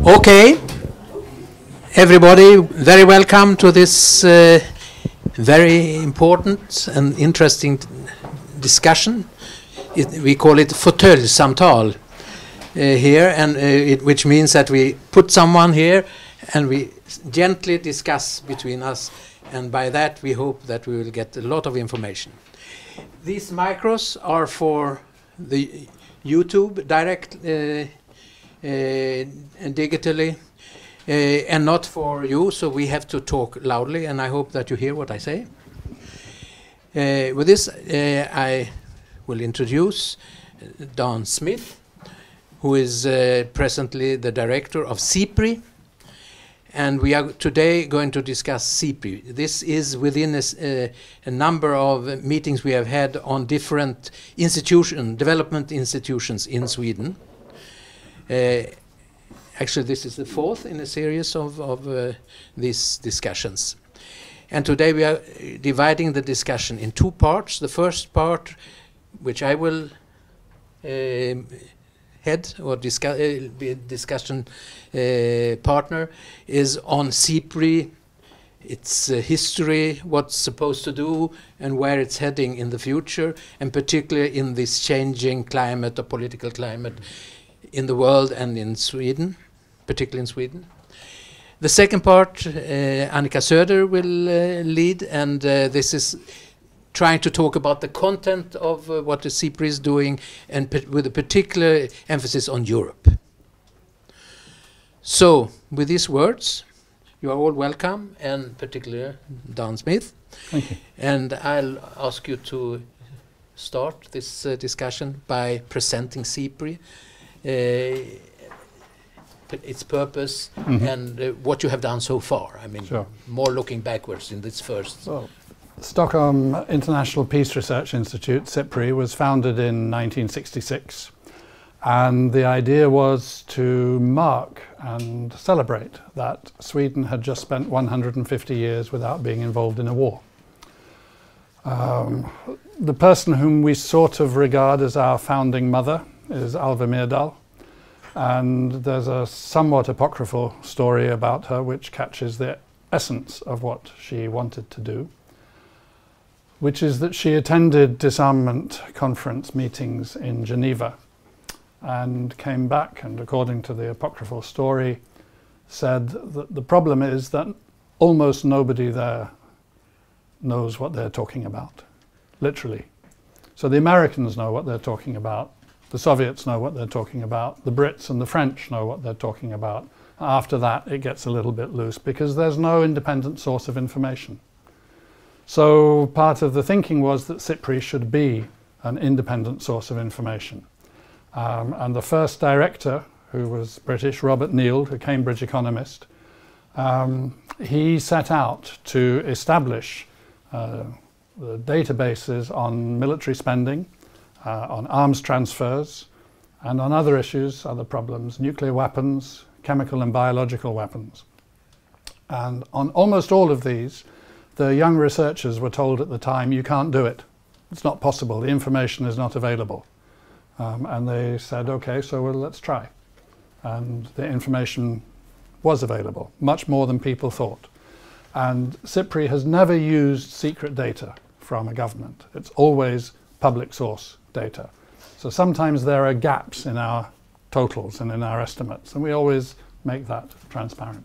Okay, everybody, very welcome to this very important and interesting discussion. We call it fåtölj-samtal here, and which means that we put someone here and we gently discuss between us, and by that we hope that we will get a lot of information. These micros are for the YouTube direct and digitally, and not for you, so we have to talk loudly, and I hope that you hear what I say. With this, I will introduce Dan Smith, who is presently the director of SIPRI, and we are today going to discuss SIPRI. This is within a number of meetings we have had on different development institutions in Sweden. Actually, this is the fourth in a series of these discussions. And today we are dividing the discussion in two parts. The first part, which I will head or be discussion partner, is on SIPRI, its history, what's supposed to do, and where it's heading in the future, and particularly in this changing climate, or political climate, in the world and in Sweden, particularly in Sweden. The second part, Annika Söder will lead, and this is trying to talk about the content of what the SIPRI is doing, and with a particular emphasis on Europe. So, with these words, you are all welcome, and particularly Dan Smith. Thank you. And I'll ask you to start this discussion by presenting SIPRI, its purpose, and what you have done so far. I mean, sure. More looking backwards in this first. Well, Stockholm International Peace Research Institute, SIPRI, was founded in 1966, and the idea was to mark and celebrate that Sweden had just spent 150 years without being involved in a war. The person whom we sort of regard as our founding mother is Alva Myrdal, and there's a somewhat apocryphal story about her which catches the essence of what she wanted to do, which is that she attended disarmament conference meetings in Geneva and came back, and according to the apocryphal story, said that the problem is that almost nobody there knows what they're talking about, literally. So the Americans know what they're talking about, the Soviets know what they're talking about, the Brits and the French know what they're talking about. After that, it gets a little bit loose because there's no independent source of information. So part of the thinking was that SIPRI should be an independent source of information. And the first director, who was British, Robert Neild, a Cambridge economist, he set out to establish the databases on military spending, on arms transfers, and on other issues, other problems, nuclear weapons, chemical and biological weapons. And on almost all of these, the young researchers were told at the time, you can't do it. It's not possible. The information is not available. And they said, okay, so well, let's try. And the information was available, much more than people thought. And SIPRI has never used secret data from a government. It's always public source data. So sometimes there are gaps in our totals and in our estimates, and we always make that transparent.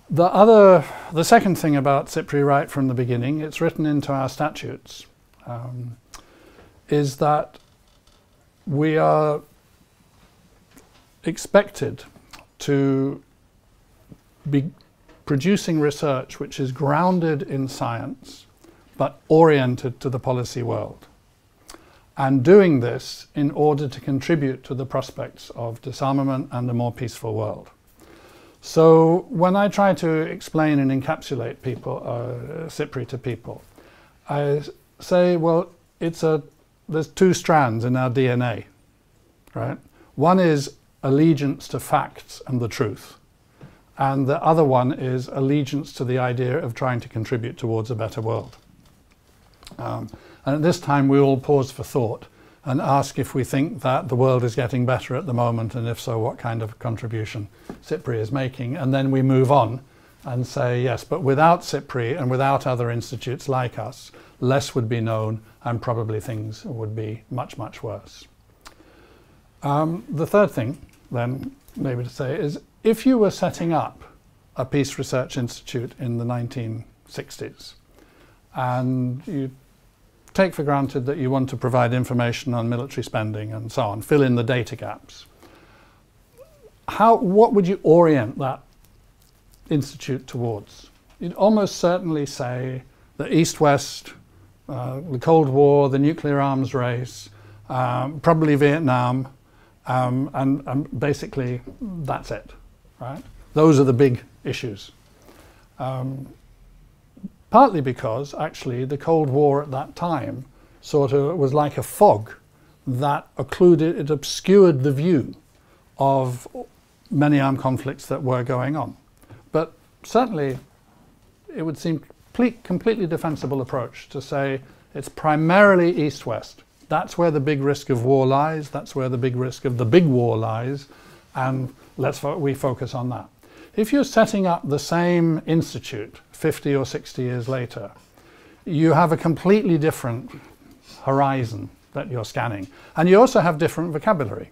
The second thing about SIPRI right from the beginning, it's written into our statutes, is that we are expected to be producing research which is grounded in science but oriented to the policy world, and doing this in order to contribute to the prospects of disarmament and a more peaceful world. So when I try to explain and encapsulate SIPRI to people, I say, well, there's two strands in our DNA, right? One is allegiance to facts and the truth, and the other one is allegiance to the idea of trying to contribute towards a better world. And at this time we all pause for thought and ask if we think that the world is getting better at the moment, and if so, what kind of contribution SIPRI is making. And then we move on and say, yes, but without SIPRI and without other institutes like us, less would be known and probably things would be much, much worse. The third thing, then, maybe to say, is if you were setting up a peace research institute in the 1960s and you take for granted that you want to provide information on military spending and so on, fill in the data gaps, what would you orient that institute towards? You'd almost certainly say the East-West, the Cold War, the nuclear arms race, probably Vietnam, and basically that's it, right? Those are the big issues. Partly because actually the Cold War at that time sort of was like a fog that it obscured the view of many armed conflicts that were going on. But certainly it would seem completely defensible approach to say it's primarily East-West. That's where the big risk of war lies, that's where the big risk of the big war lies, and we focus on that. If you're setting up the same institute 50 or 60 years later, you have a completely different horizon that you're scanning. And you also have different vocabulary.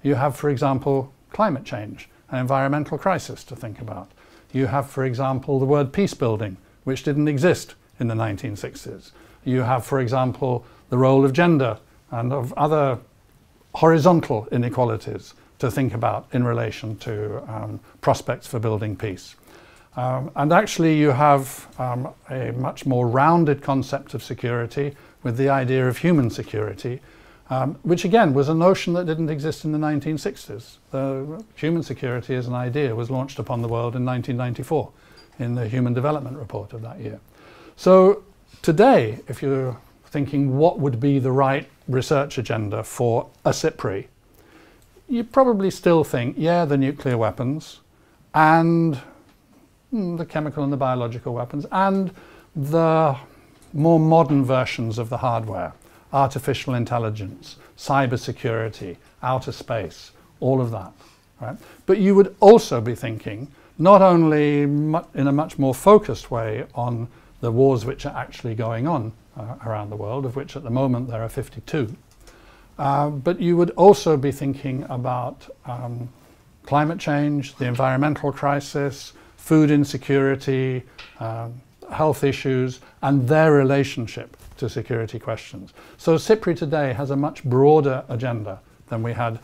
You have, for example, climate change, an environmental crisis to think about. You have, for example, the word peace building, which didn't exist in the 1960s. You have, for example, the role of gender and of other horizontal inequalities to think about in relation to prospects for building peace. And actually you have a much more rounded concept of security with the idea of human security, which again was a notion that didn't exist in the 1960s. Human security as an idea was launched upon the world in 1994 in the Human Development Report of that year. So today, if you're thinking what would be the right research agenda for a SIPRI, you probably still think, yeah, the nuclear weapons and the chemical and the biological weapons and the more modern versions of the hardware, artificial intelligence, cybersecurity, outer space, all of that, right? But you would also be thinking not only in a much more focused way on the wars which are actually going on around the world, of which at the moment there are 52, but you would also be thinking about climate change, the environmental crisis, food insecurity, health issues, and their relationship to security questions. So SIPRI today has a much broader agenda than we had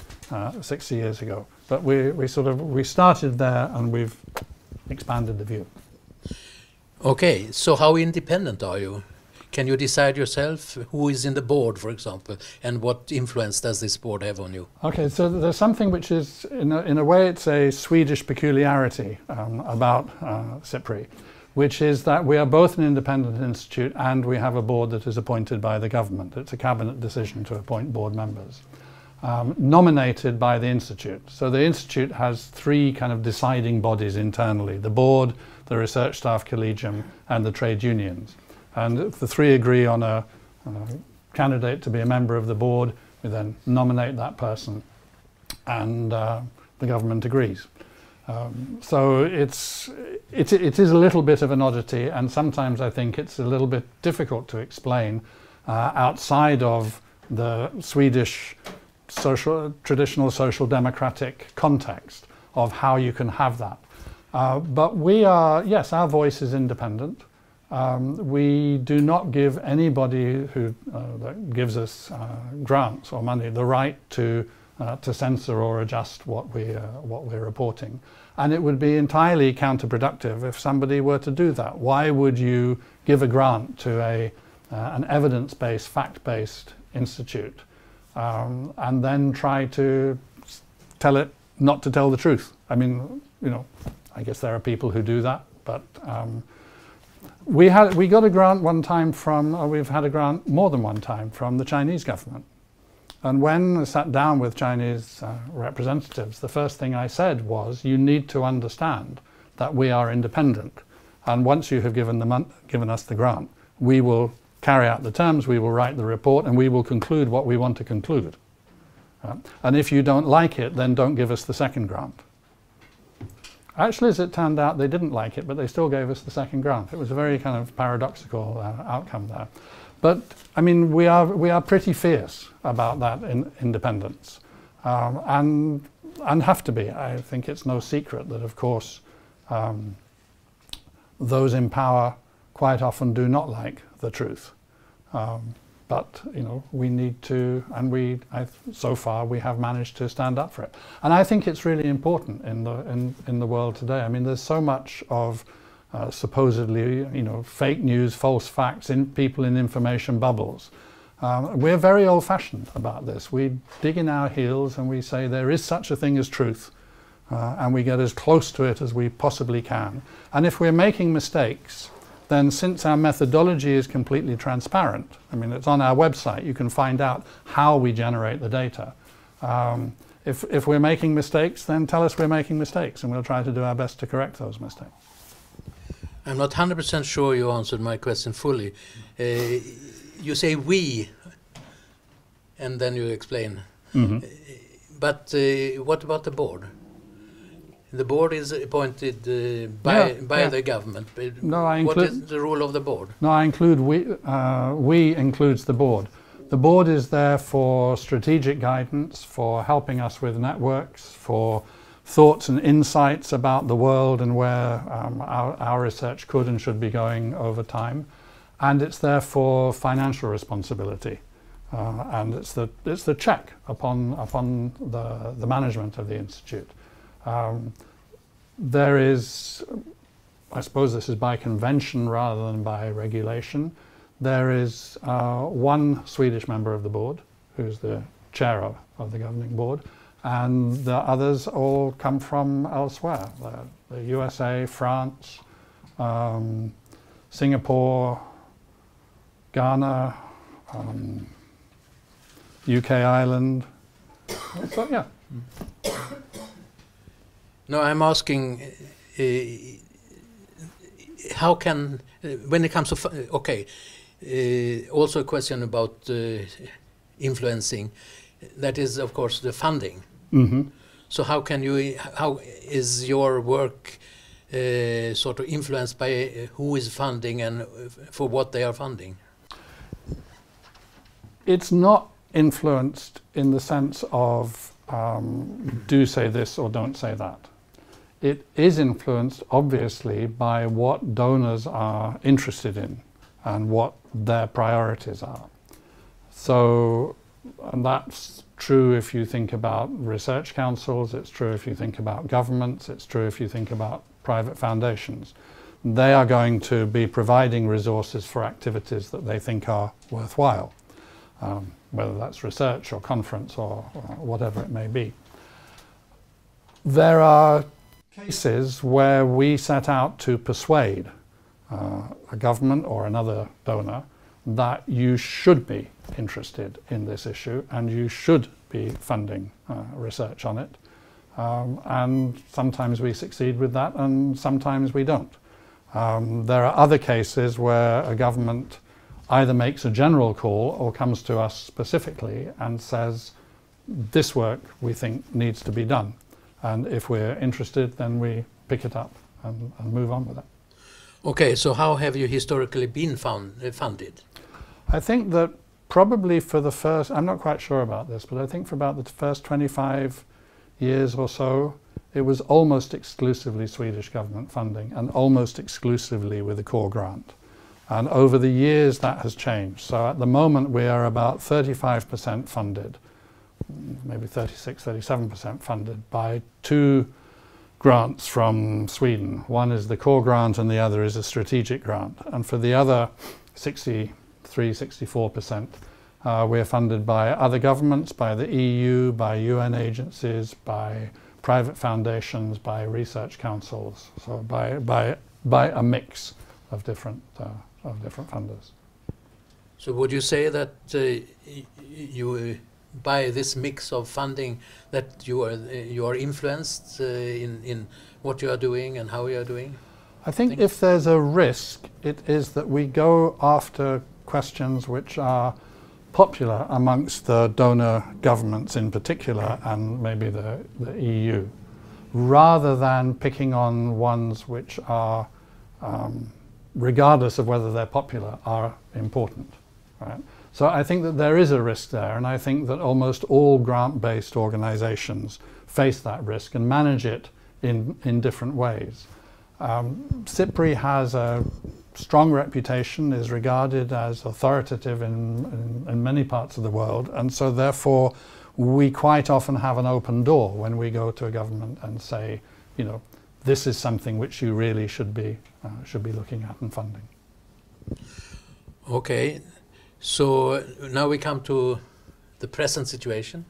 60 years ago. But we started there and we've expanded the view. Okay, so how independent are you? Can you decide yourself who is in the board, for example, and what influence does this board have on you? Okay, so there's something which is, in a way, it's a Swedish peculiarity about SIPRI, which is that we are both an independent institute and we have a board that is appointed by the government. It's a cabinet decision to appoint board members, nominated by the institute. So the institute has three kind of deciding bodies internally: the board, the research staff collegium, and the trade unions. And if the three agree on a candidate to be a member of the board, we then nominate that person, and the government agrees. So it is a little bit of an oddity, and sometimes I think it's a little bit difficult to explain outside of the Swedish traditional social democratic context of how you can have that. But we are, yes, our voice is independent. We do not give anybody who that gives us grants or money the right to censor or adjust what we're reporting, and it would be entirely counterproductive if somebody were to do that. Why would you give a grant to an evidence-based, fact-based institute and then try to tell it not to tell the truth? I mean, you know, I guess there are people who do that, but we got a grant one time from, or we've had a grant more than one time from the Chinese government. And when I sat down with Chinese representatives, the first thing I said was, you need to understand that we are independent. And once you have given us the grant, we will carry out the terms, we will write the report, and we will conclude what we want to conclude. And if you don't like it, then don't give us the second grant. Actually, as it turned out, they didn't like it, but they still gave us the second grant. It was a very kind of paradoxical outcome there. But, I mean, we are pretty fierce about that independence, and have to be. I think it's no secret that, of course, those in power quite often do not like the truth. But, you know, we need to, and so far we have managed to stand up for it. And I think it's really important in the world today. I mean, there's so much of supposedly, you know, fake news, false facts, people in information bubbles. We're very old-fashioned about this. We dig in our heels and we say there is such a thing as truth, and we get as close to it as we possibly can. And if we're making mistakes, then since our methodology is completely transparent, I mean, it's on our website, you can find out how we generate the data. If we're making mistakes, then tell us we're making mistakes, and we'll try to do our best to correct those mistakes. I'm not 100% sure you answered my question fully. You say we, and then you explain. Mm-hmm. But what about the board? The board is appointed by the government. No, what is the role of the board? No, I include we includes the board. The board is there for strategic guidance, for helping us with networks, for thoughts and insights about the world and where our research could and should be going over time. And it's there for financial responsibility. And it's the check upon the management of the Institute. There is, I suppose this is by convention rather than by regulation, there is one Swedish member of the board who's the chair of the governing board, and the others all come from elsewhere, the USA, France, Singapore, Ghana, UK, Ireland. So, yeah. No, I'm asking how can, when it comes to, also a question about influencing, that is, of course, the funding. Mm-hmm. So how is your work sort of influenced by who is funding and for what they are funding? It's not influenced in the sense of do say this or don't say that. It is influenced, obviously, by what donors are interested in and what their priorities are. So, and that's true if you think about research councils, it's true if you think about governments, it's true if you think about private foundations. They are going to be providing resources for activities that they think are worthwhile, whether that's research or conference or whatever it may be. There are cases where we set out to persuade a government or another donor that you should be interested in this issue and you should be funding research on it. And sometimes we succeed with that and sometimes we don't. There are other cases where a government either makes a general call or comes to us specifically and says, this work we think needs to be done. And if we're interested, then we pick it up and move on with it. Okay, so how have you historically been funded? I think that probably for the first, I'm not quite sure about this, but I think for about the first 25 years or so, it was almost exclusively Swedish government funding and almost exclusively with a core grant. And over the years that has changed. So at the moment we are about 35% funded, maybe 36, 37% funded by two grants from Sweden. One is the core grant and the other is a strategic grant. And for the other 63, 64%, we're funded by other governments, by the EU, by UN agencies, by private foundations, by research councils, so by a mix of different funders. So would you say that you by this mix of funding that you are influenced in what you are doing and how you are doing? I think if there's a risk, it is that we go after questions which are popular amongst the donor governments in particular, and maybe the EU, rather than picking on ones which are, regardless of whether they're popular, are important. Right? So I think that there is a risk there, and I think that almost all grant-based organizations face that risk and manage it in different ways. SIPRI has a strong reputation, is regarded as authoritative in many parts of the world, and so therefore we quite often have an open door when we go to a government and say, you know, this is something which you really should be looking at and funding. Okay, so now we come to the present situation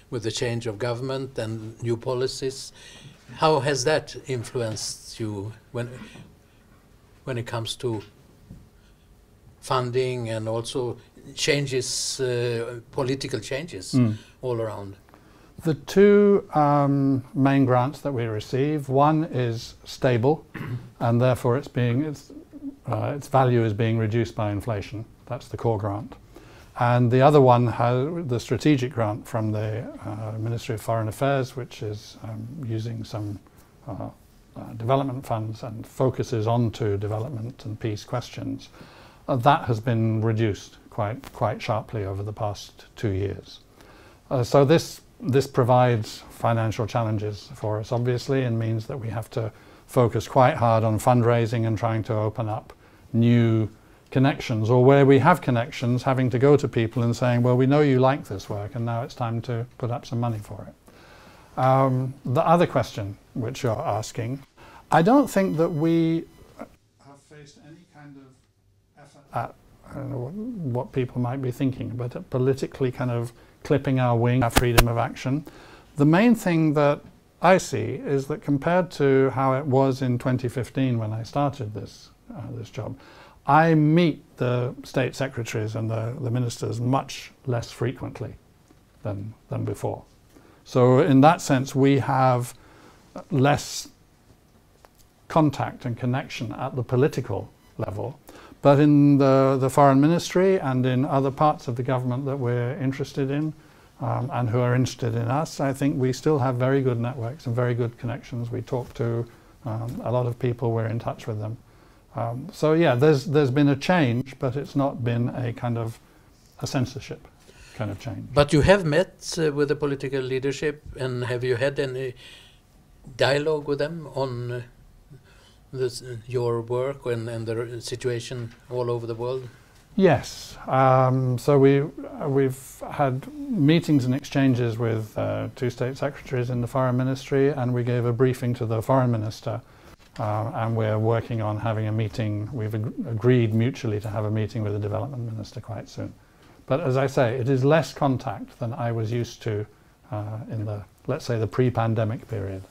with the change of government and new policies. How has that influenced you when it comes to funding and also changes, political changes all around? The two main grants that we receive, one is stable, and therefore its value is being reduced by inflation. That's the core grant. And the other one has the strategic grant from the Ministry of Foreign Affairs, which is using some development funds and focuses onto development and peace questions. That has been reduced quite sharply over the past 2 years. So this provides financial challenges for us, obviously, and means that we have to focus quite hard on fundraising and trying to open up new connections, or where we have connections, having to go to people and saying, well, we know you like this work and now it's time to put up some money for it. The other question which you're asking, I don't think that we have faced any kind of effort at, I don't know what people might be thinking, but at politically kind of clipping our wing, our freedom of action. The main thing that I see is that compared to how it was in 2015 when I started this job, I meet the state secretaries and the ministers much less frequently than before. So in that sense, we have less contact and connection at the political level. But in the foreign ministry and in other parts of the government that we're interested in and who are interested in us, I think we still have very good networks and very good connections. We talk to a lot of people, we're in touch with them. So yeah, there's been a change, but it's not been a kind of a censorship kind of change. But you have met with the political leadership, and have you had any dialogue with them on your work and the situation all over the world? Yes. So we've had meetings and exchanges with 2 state secretaries in the foreign ministry, and we gave a briefing to the foreign minister. And we're working on having a meeting. We've agreed mutually to have a meeting with the development minister quite soon. But as I say, it is less contact than I was used to in the, let's say, the pre-pandemic period.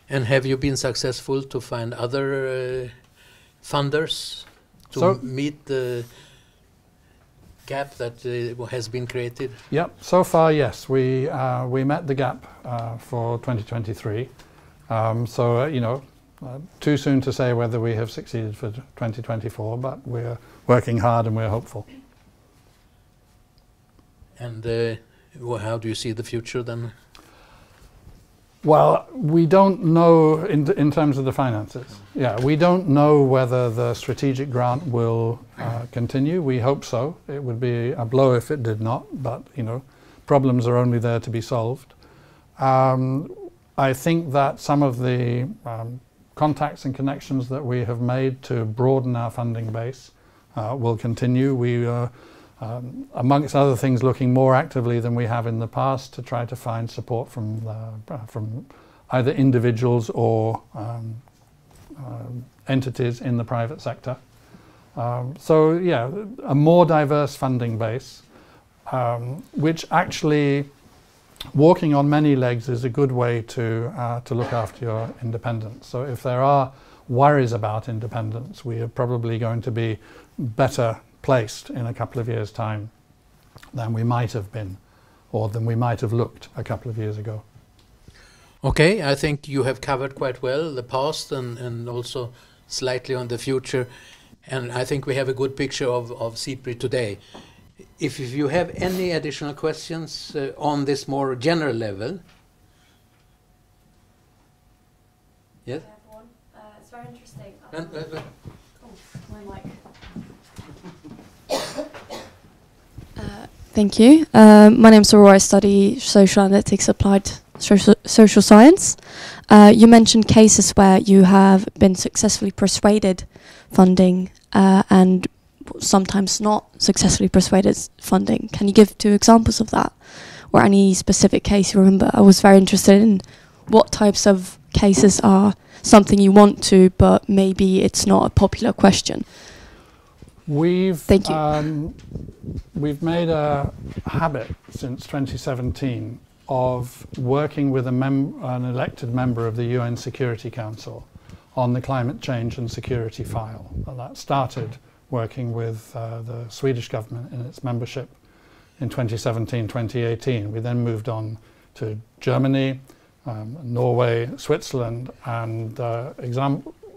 And have you been successful to find other funders to meet the gap that has been created? Yep, so far yes. We met the gap for 2023. So, you know, too soon to say whether we have succeeded for 2024, but we're working hard and we're hopeful. And how do you see the future then? Well, we don't know in terms of the finances. Yeah, we don't know whether the strategic grant will continue. We hope so. It would be a blow if it did not, but, you know, problems are only there to be solved. I think that some of the contacts and connections that we have made to broaden our funding base will continue. We are, amongst other things, looking more actively than we have in the past to try to find support from either individuals or entities in the private sector. So yeah, a more diverse funding base, which actually, walking on many legs is a good way to look after your independence. So if there are worries about independence, we are probably going to be better placed in a couple of years' time than we might have been, or than we might have looked a couple of years ago. Okay, I think you have covered quite well the past and also slightly on the future. And I think we have a good picture of SIPRI today. If you have any additional questions on this more general level. Yes? I have one. It's very interesting. Oh, my mic. Thank you. My name's Aurora. I study social analytics, applied social science. You mentioned cases where you have been successfully persuaded funding and sometimes not successfully persuaded funding. Can you give 2 examples of that, or any specific case you remember? I was very interested in what types of cases are something you want to, but maybe it's not a popular question. Thank you. We've made a habit since 2017 of working with an elected member of the UN Security Council on the climate change and security file. And that started working with the Swedish government in its membership in 2017-2018. We then moved on to Germany, Norway, Switzerland, and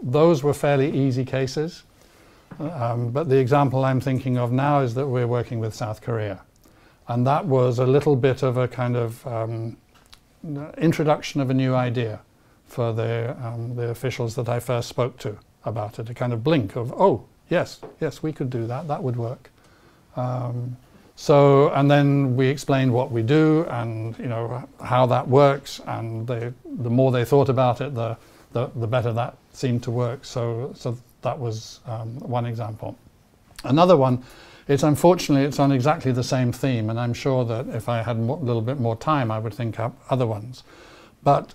those were fairly easy cases. But the example I'm thinking of now is that we're working with South Korea. And that was a little bit of a kind of introduction of a new idea for the officials that I first spoke to about it, a kind of blink of, oh, yes, we could do that, that would work. And then we explained what we do and how that works, and the more they thought about it, the better that seemed to work. So that was one example. Another one, unfortunately it's on exactly the same theme, and I'm sure that if I had a little bit more time I would think up other ones. But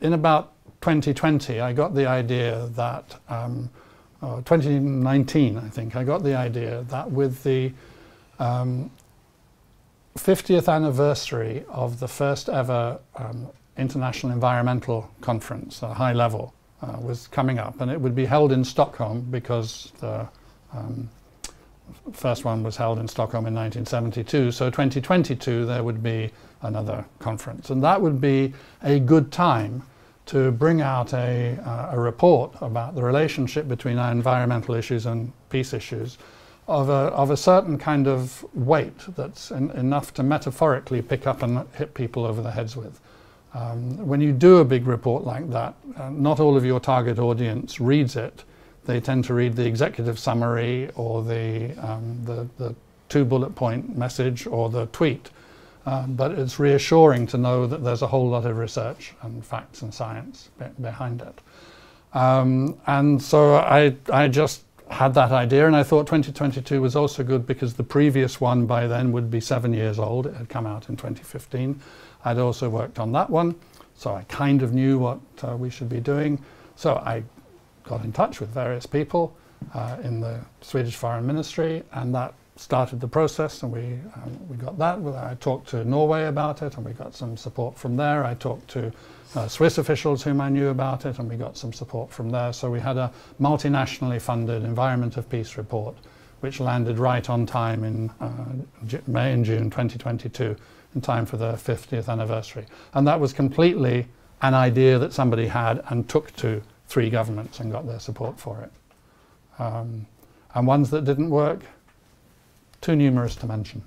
in about 2020 I got the idea that, 2019 I think, I got the idea that with the 50th anniversary of the first ever International Environmental Conference, a high level, was coming up, and it would be held in Stockholm because the first one was held in Stockholm in 1972. So 2022 there would be another conference, and that would be a good time to bring out a report about the relationship between our environmental issues and peace issues of a certain kind of weight that's enough to metaphorically pick up and hit people over the heads with. When you do a big report like that, not all of your target audience reads it. They tend to read the executive summary or the 2 bullet point message or the tweet. But it's reassuring to know that there's a whole lot of research and facts and science behind it. And so I just had that idea, and I thought 2022 was also good because the previous one by then would be 7 years old. It had come out in 2015. I'd also worked on that one, so I kind of knew what we should be doing. So I got in touch with various people in the Swedish Foreign Ministry, and that started the process, and we got that. I talked to Norway about it, and we got some support from there. I talked to Swiss officials whom I knew about it, and we got some support from there. So we had a multinationally funded Environment of Peace report, which landed right on time in May and June 2022, in time for the 50th anniversary. And that was completely an idea that somebody had and took to 3 governments and got their support for it. And ones that didn't work, too numerous to mention.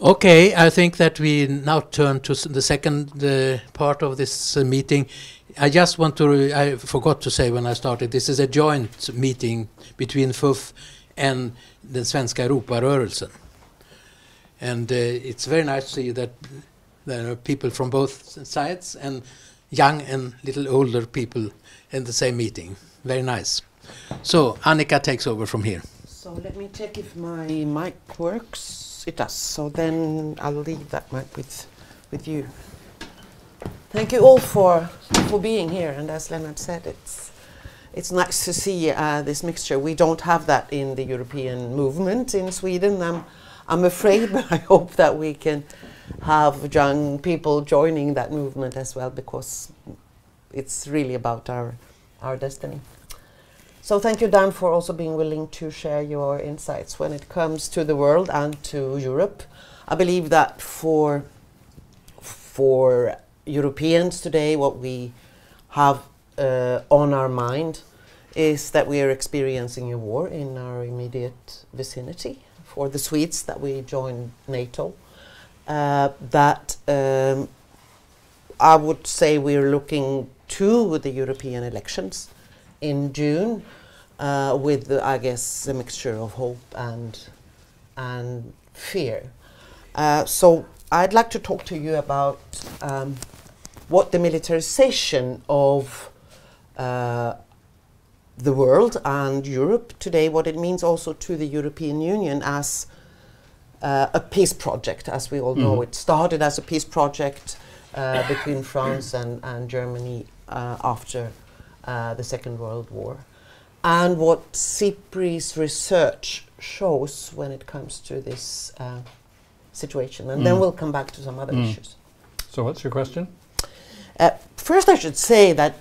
Okay, I think that we now turn to the second part of this meeting. I just want to, I forgot to say when I started, this is a joint meeting between FUF and the Svenska Europarörelsen. And it's very nice to see that there are people from both sides, and young and little older people in the same meeting. Very nice. So Annika takes over from here. So let me check if my mic works. It does. So then I'll leave that mic with you. Thank you all for being here. And as Lennart said, it's nice to see this mixture. We don't have that in the European movement in Sweden, I'm afraid, but I hope that we can have young people joining that movement as well, because it's really about our destiny. So thank you, Dan, for also being willing to share your insights when it comes to the world and to Europe. I believe that for Europeans today, what we have on our mind is that we are experiencing a war in our immediate vicinity. For the Swedes, that we joined NATO. That I would say we're looking to the European elections in June with, I guess, a mixture of hope and fear. So I'd like to talk to you about what the militarization of the world and Europe today, what it means also to the European Union as a peace project. As we all know, it started as a peace project between France and Germany after the Second World War. And what SIPRI's research shows when it comes to this situation. And then we'll come back to some other issues. So what's your question? First I should say that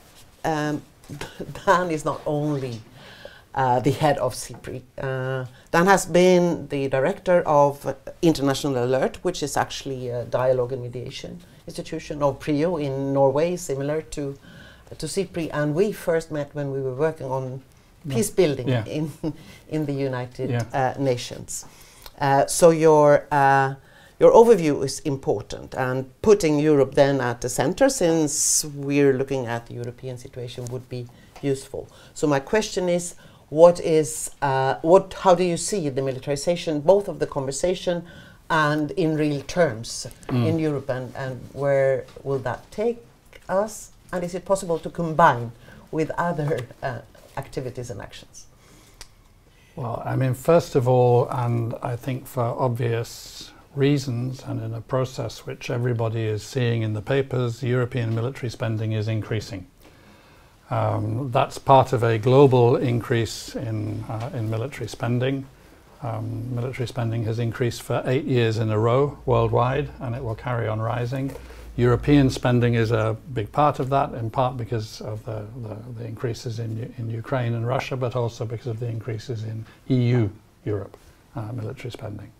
Dan is not only the head of SIPRI. Dan has been the director of International Alert, which is actually a dialogue and mediation institution of PRIO in Norway, similar to SIPRI. And we first met when we were working on peace building in the United Nations. So your overview is important, and putting Europe then at the center, since we're looking at the European situation, would be useful. So my question is, how do you see the militarization, both of the conversation and in real terms in Europe, and where will that take us? And is it possible to combine with other activities and actions? Well, I mean, first of all, and I think for obvious reasons and in a process which everybody is seeing in the papers, European military spending is increasing. That's part of a global increase in military spending. Military spending has increased for 8 years in a row worldwide, and it will carry on rising. European spending is a big part of that, in part because of the increases in Ukraine and Russia, but also because of the increases in EU, Europe, military spending.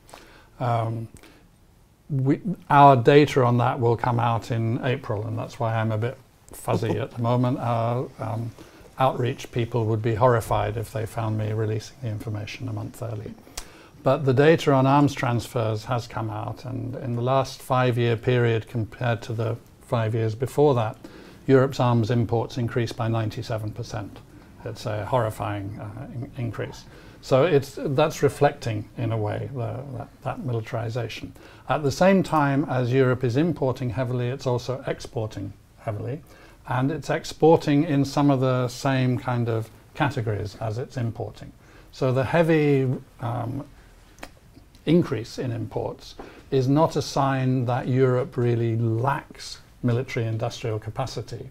Our data on that will come out in April, and that's why I'm a bit fuzzy at the moment. Our outreach people would be horrified if they found me releasing the information a month early. But the data on arms transfers has come out, and in the last 5-year period compared to the 5 years before that, Europe's arms imports increased by 97%. It's a horrifying increase. So that's reflecting, in a way, that militarization. At the same time as Europe is importing heavily, it's also exporting heavily, and it's exporting in some of the same kind of categories as it's importing. So the heavy increase in imports is not a sign that Europe really lacks military industrial capacity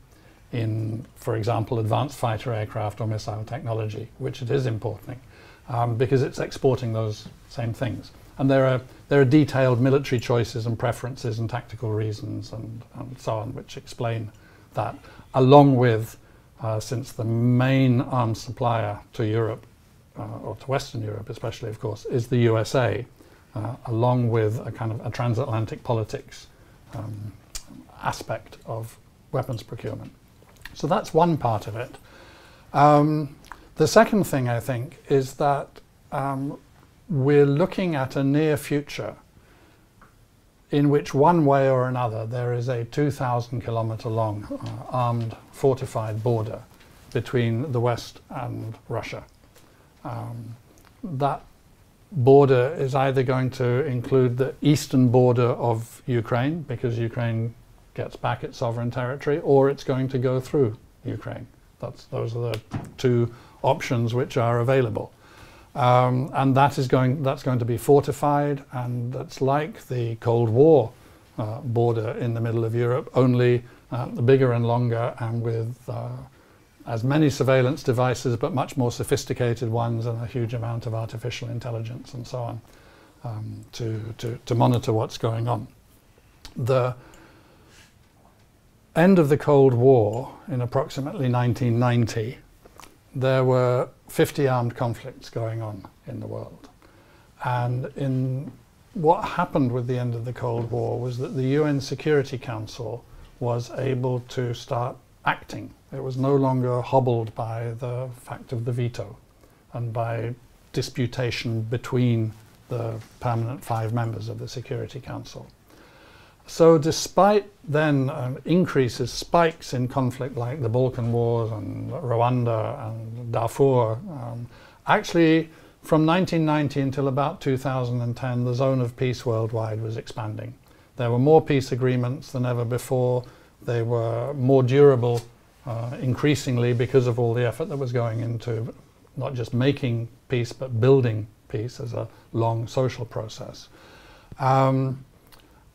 in, for example, advanced fighter aircraft or missile technology, which it is importing, because it's exporting those same things. And there are detailed military choices and preferences and tactical reasons and so on, which explain that, along with, since the main arms supplier to Europe, or to Western Europe especially, of course, is the USA, along with a kind of a transatlantic politics aspect of weapons procurement. So that's one part of it. The second thing, I think, is that we're looking at a near future in which, one way or another, there is a 2,000-kilometer long armed fortified border between the West and Russia. That border is either going to include the eastern border of Ukraine, because Ukraine gets back its sovereign territory, or it's going to go through Ukraine. Those are the two options which are available. And that's going to be fortified, and that's like the Cold War border in the middle of Europe, only bigger and longer, and with as many surveillance devices, but much more sophisticated ones, and a huge amount of artificial intelligence and so on to monitor what's going on. The end of the Cold War, in approximately 1990, there were 50 armed conflicts going on in the world. And what happened with the end of the Cold War was that the UN Security Council was able to start acting. It was no longer hobbled by the fact of the veto and by disputation between the permanent 5 members of the Security Council. So despite then increases, spikes in conflict like the Balkan Wars and Rwanda and Darfur, actually from 1990 until about 2010, the zone of peace worldwide was expanding. There were more peace agreements than ever before. They were more durable, increasingly because of all the effort that was going into not just making peace, but building peace as a long social process.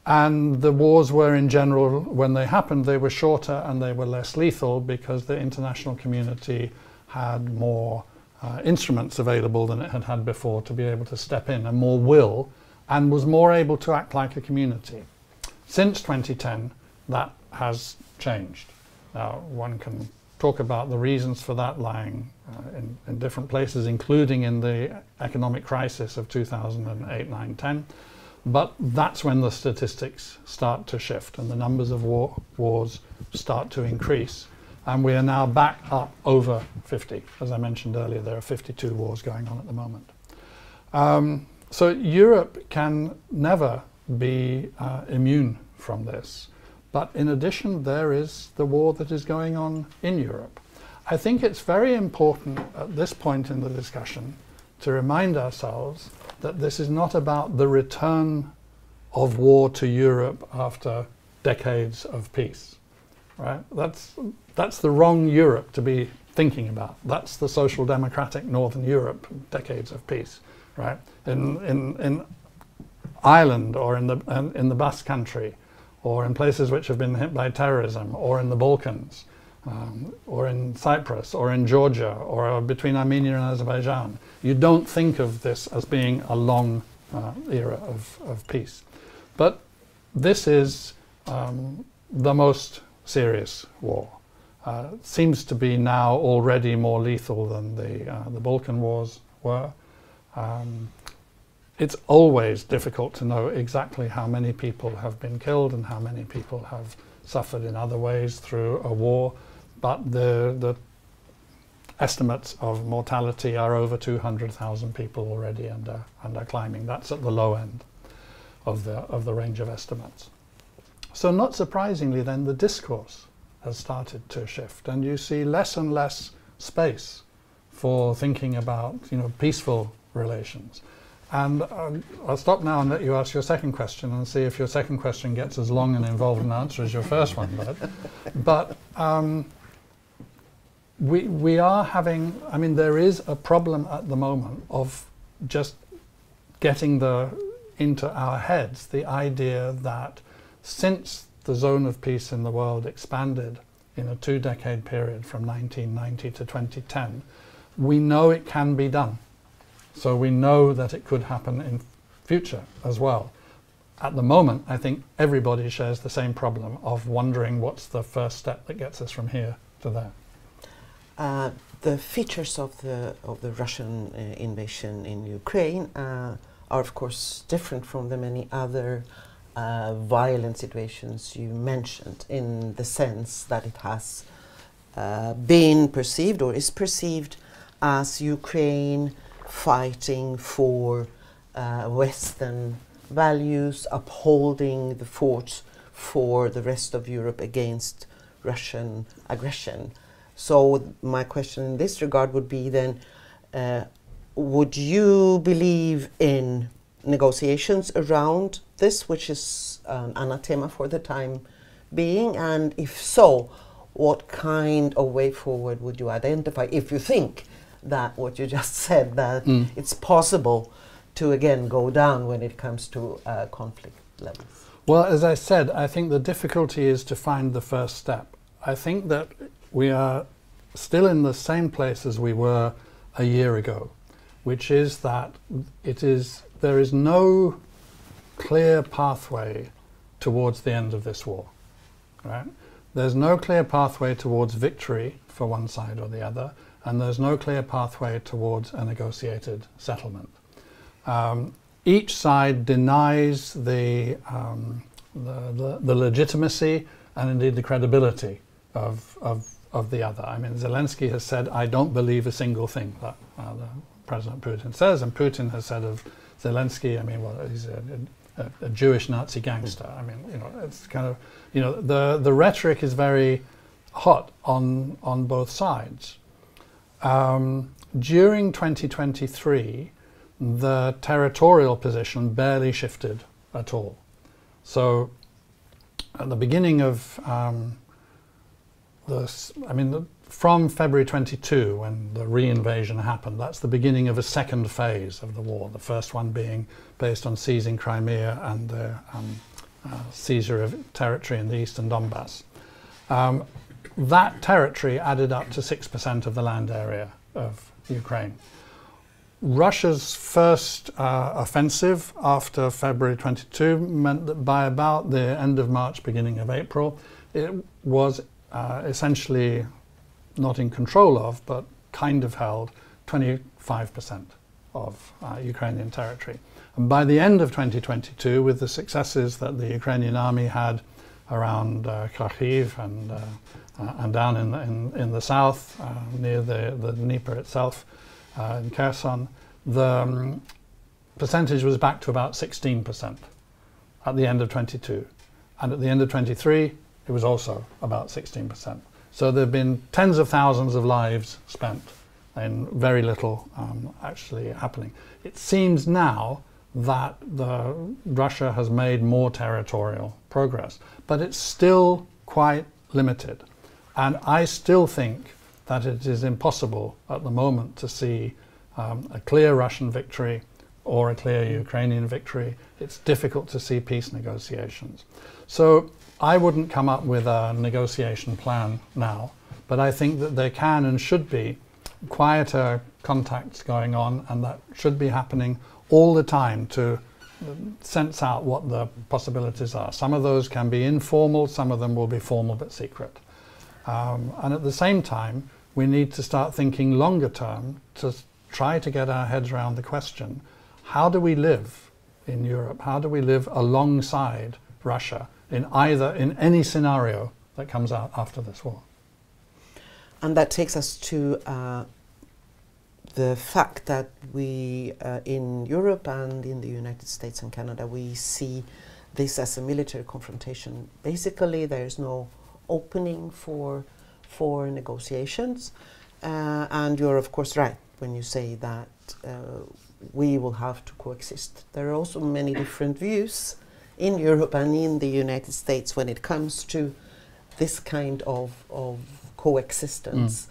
And the wars were, in general, when they happened, they were shorter and they were less lethal because the international community had more instruments available than it had had before to be able to step in, and more will, and was more able to act like a community. Since 2010, that has changed. Now, one can talk about the reasons for that lying in different places, including in the economic crisis of 2008, 9, 10. But that's when the statistics start to shift and the numbers of wars start to increase. And we are now back up over 50. As I mentioned earlier, there are 52 wars going on at the moment. So Europe can never be immune from this. But in addition, there is the war that is going on in Europe. I think it's very important at this point in the discussion to remind ourselves that this is not about the return of war to Europe after decades of peace, right? That's the wrong Europe to be thinking about. That's the social democratic Northern Europe, decades of peace, right? In Ireland or in the Basque Country, or in places which have been hit by terrorism, or in the Balkans, or in Cyprus, or in Georgia, or between Armenia and Azerbaijan. You don't think of this as being a long era of peace. But this is the most serious war. Seems to be now already more lethal than the Balkan Wars were. It's always difficult to know exactly how many people have been killed and how many people have suffered in other ways through a war, but the estimates of mortality are over 200,000 people already and are climbing. That's at the low end of the range of estimates. So not surprisingly then, the discourse has started to shift, and you see less and less space for thinking about, peaceful relations. And I'll stop now and let you ask your second question and see if your second question gets as long and involved an answer as your first one. But we are having, there is a problem at the moment of just getting into our heads the idea that since the zone of peace in the world expanded in a 2-decade period from 1990 to 2010, we know it can be done. So we know that it could happen in future as well. At the moment, I think everybody shares the same problem of wondering what's the first step that gets us from here to there. The features of the Russian invasion in Ukraine are of course different from the many other violent situations you mentioned, in the sense that it has been perceived or is perceived as Ukraine fighting for Western values, upholding the fort for the rest of Europe against Russian aggression. So my question in this regard would be then, would you believe in negotiations around this, which is anathema for the time being? And if so, what kind of way forward would you identify if you think that what you just said, that it's possible to again go down when it comes to conflict levels? Well, as I said, I think the difficulty is to find the first step. I think that we are still in the same place as we were a year ago, which is that there is no clear pathway towards the end of this war, right? There's no clear pathway towards victory for one side or the other, and there's no clear pathway towards a negotiated settlement. Each side denies the legitimacy and indeed the credibility of the other. I mean, Zelensky has said, I don't believe a single thing that the President Putin says, and Putin has said of Zelensky, I mean, well, he's a Jewish Nazi gangster. I mean, you know, it's kind of, you know, the rhetoric is very hot on both sides. During 2023, the territorial position barely shifted at all. So at the beginning of from February 22, when the re-invasion happened, that's the beginning of a second phase of the war, the first one being based on seizing Crimea and the seizure of territory in the eastern Donbass. That territory added up to 6% of the land area of Ukraine. Russia's first offensive after February 22 meant that by about the end of March, beginning of April, it was essentially not in control of, but kind of held 25% of Ukrainian territory. And by the end of 2022, with the successes that the Ukrainian army had around Kharkiv and down in the south, near the Dnieper itself, in Kherson, the percentage was back to about 16% at the end of 22. And at the end of 23, it was also about 16%. So there have been tens of thousands of lives spent and very little actually happening. It seems now that Russia has made more territorial progress, but it's still quite limited. And I still think that it is impossible at the moment to see a clear Russian victory or a clear Ukrainian victory. It's difficult to see peace negotiations. So I wouldn't come up with a negotiation plan now, but I think that there can and should be quieter contacts going on, and that should be happening all the time to sense out what the possibilities are. Some of those can be informal, some of them will be formal but secret. And at the same time, we need to start thinking longer term to try to get our heads around the question, how do we live in Europe? How do we live alongside Russia in any scenario that comes out after this war? And that takes us to the fact that we, in Europe and in the United States and Canada, we see this as a military confrontation. Basically, there's no opening for negotiations, and you're of course right when you say that we will have to coexist. There are also many different views in Europe and in the United States when it comes to this kind of coexistence.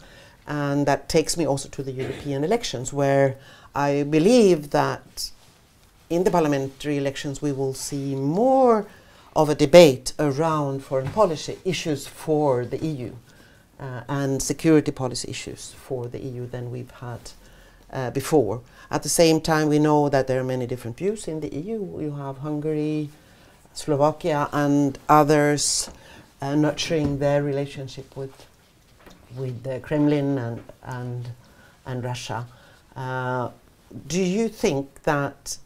And that takes me also to the European elections, where I believe that in the parliamentary elections we will see more of a debate around foreign policy issues for the EU and security policy issues for the EU than we've had before. At the same time, we know that there are many different views in the EU. You have Hungary, Slovakia and others nurturing their relationship with the Kremlin and Russia. Do you think that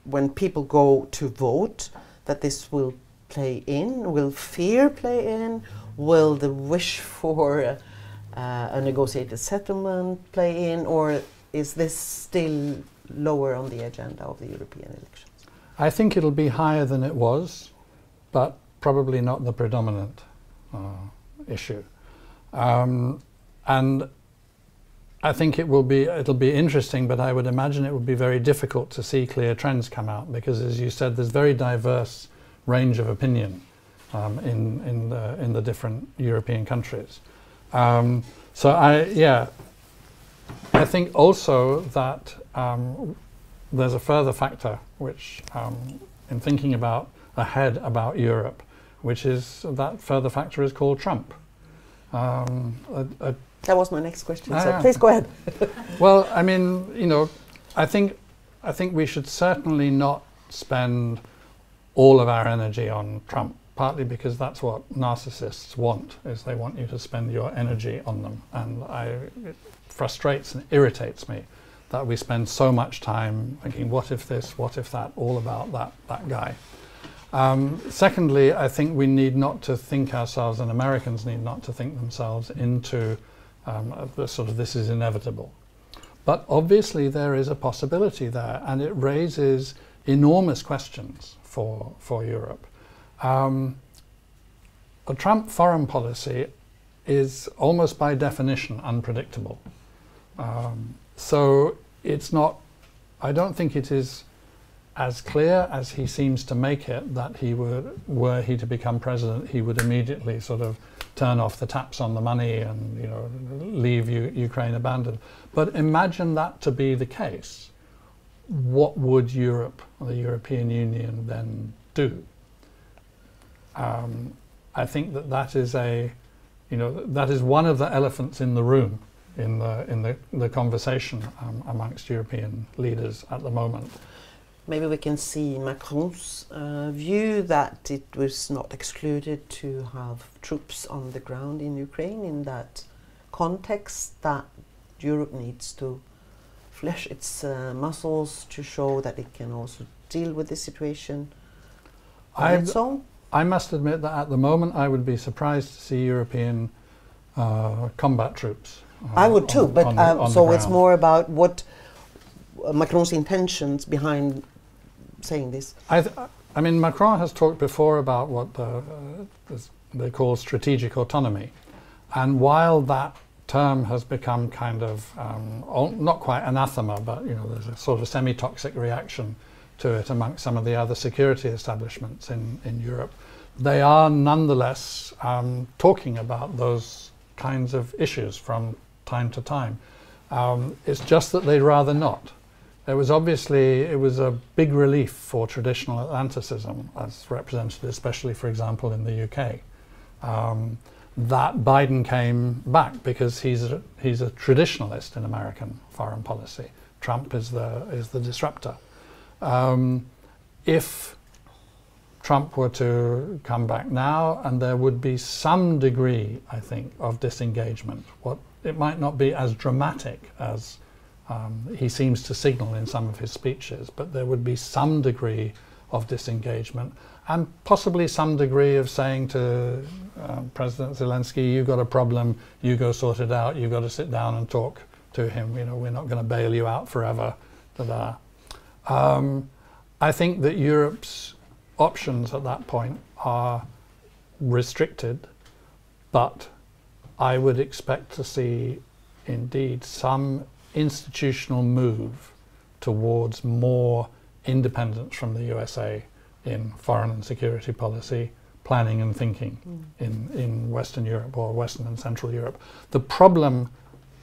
when people go to vote, that this will play in? Will fear play in? Will the wish for a negotiated settlement play in? Or is this still lower on the agenda of the European elections? I think it'll be higher than it was, but probably not the predominant issue. And I think it'll be interesting, but I would imagine it would be very difficult to see clear trends come out, because, as you said, there's very diverse range of opinion in the different European countries. So I think also that there's a further factor which, in thinking ahead about Europe, which is that further factor is called Trump. That was my next question, so please go ahead. Well, I mean, you know, I think we should certainly not spend all of our energy on Trump, partly because that's what narcissists want, is they want you to spend your energy on them. And it frustrates and irritates me that we spend so much time thinking, what if this, what if that, all about that guy. Secondly, I think we need not to think ourselves, and Americans need not to think themselves into the sort of this is inevitable. But obviously there is a possibility there, and it raises enormous questions for Europe. A Trump foreign policy is almost by definition unpredictable. So it's not, I don't think it is as clear as he seems to make it that he would, were he to become president, he would immediately sort of turn off the taps on the money and, you know, leave Ukraine abandoned. But imagine that to be the case. What would Europe, or the European Union, then do? I think that that is a, you know, that is one of the elephants in the room in the conversation amongst European leaders at the moment. Maybe we can see Macron's view that it was not excluded to have troops on the ground in Ukraine in that context, that Europe needs to flesh its muscles to show that it can also deal with the situation on its own. I must admit that at the moment I would be surprised to see European combat troops. I would too, but on so the it's ground. more about what Macron's intentions behind saying this. I mean, Macron has talked before about what they call strategic autonomy, and while that term has become kind of not quite anathema, but you know, there's a sort of semi-toxic reaction to it amongst some of the other security establishments in Europe, they are nonetheless talking about those kinds of issues from time to time. It's just that they'd rather not. It was a big relief for traditional Atlanticism, as represented especially, for example, in the UK, that Biden came back because he's a traditionalist in American foreign policy. Trump is the disruptor. If Trump were to come back now, and there would be some degree, I think, of disengagement. It might not be as dramatic as he seems to signal in some of his speeches, but there would be some degree of disengagement, and possibly some degree of saying to President Zelensky, you've got a problem, you go sort it out, you've got to sit down and talk to him, you know, we're not going to bail you out forever. I think that Europe's options at that point are restricted, but I would expect to see indeed some institutional move towards more independence from the USA in foreign and security policy, planning and thinking in Western Europe, or Western and Central Europe. The problem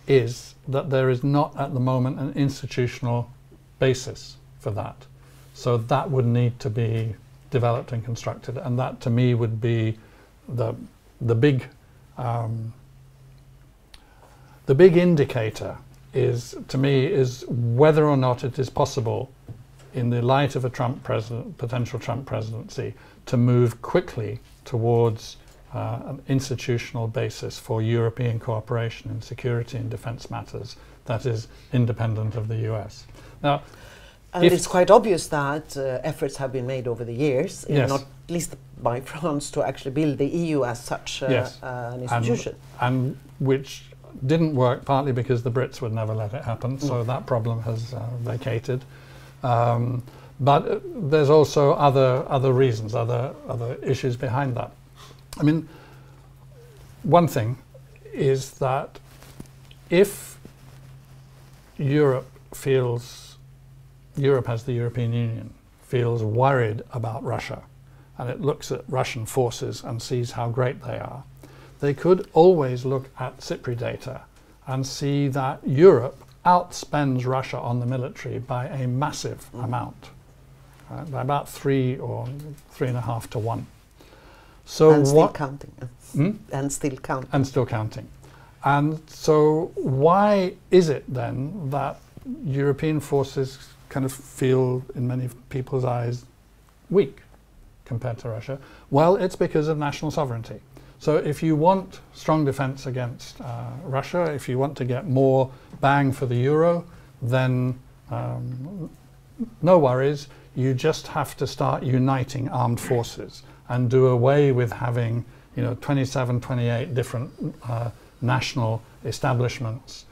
is that there is not at the moment an institutional basis for that. So that would need to be developed and constructed, and that to me would be the big indicator is whether or not it is possible, in the light of a potential Trump presidency, to move quickly towards an institutional basis for European cooperation in security and defence matters that is independent of the US. Now, and it's quite obvious that efforts have been made over the years, yes, not least by France, to actually build the EU as such yes, an institution. And which didn't work, partly because the Brits would never let it happen, so that problem has vacated. But there's also other reasons, other issues behind that. I mean, one thing is that if Europe as the European Union feels worried about Russia, and it looks at Russian forces and sees how great they are, they could always look at SIPRI data and see that Europe outspends Russia on the military by a massive amount, by about 3 or 3.5 to 1. So and still counting. And still counting. And so why is it then that European forces kind of feel, in many people's eyes, weak compared to Russia? Well, it's because of national sovereignty. So if you want strong defense against Russia, if you want to get more bang for the euro, then no worries, You just have to start uniting armed forces and do away with having, 27, 28 different national establishments.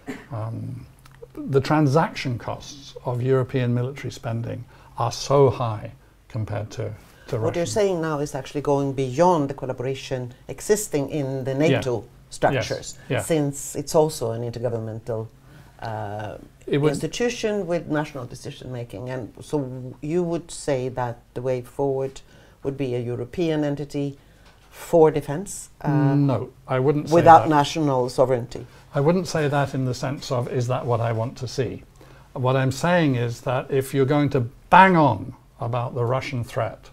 The transaction costs of European military spending are so high compared to Russia. What you're saying now is actually going beyond the collaboration existing in the NATO structures, since it's also an intergovernmental institution with national decision making. And so you would say that the way forward would be a European entity for defense? No, I wouldn't say without that. National sovereignty? I wouldn't say that in the sense of, is that what I want to see? What I'm saying is that if you're going to bang on about the Russian threat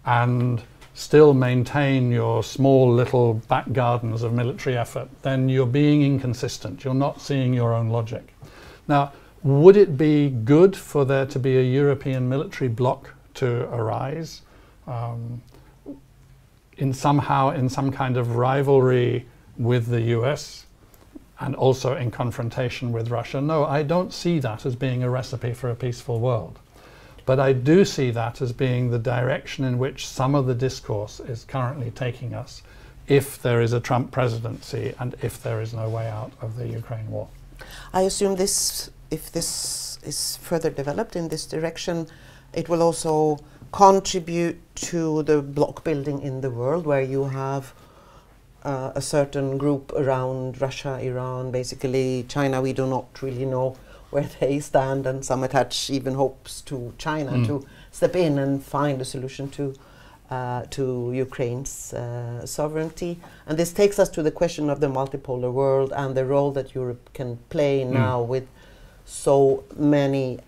and still maintain your small little back gardens of military effort, then you're being inconsistent. You're not seeing your own logic. Now, would it be good for there to be a European military bloc to arise in some kind of rivalry with the US and also in confrontation with Russia? No, I don't see that as being a recipe for a peaceful world. But I do see that as being the direction in which some of the discourse is currently taking us if there is a Trump presidency and if there is no way out of the Ukraine war. I assume this, if this is further developed in this direction, it will also contribute to the bloc building in the world, where you have a certain group around Russia, Iran, basically China. We do not really know where they stand, and some attach even hopes to China to step in and find a solution to Ukraine's sovereignty. And this takes us to the question of the multipolar world and the role that Europe can play now with so many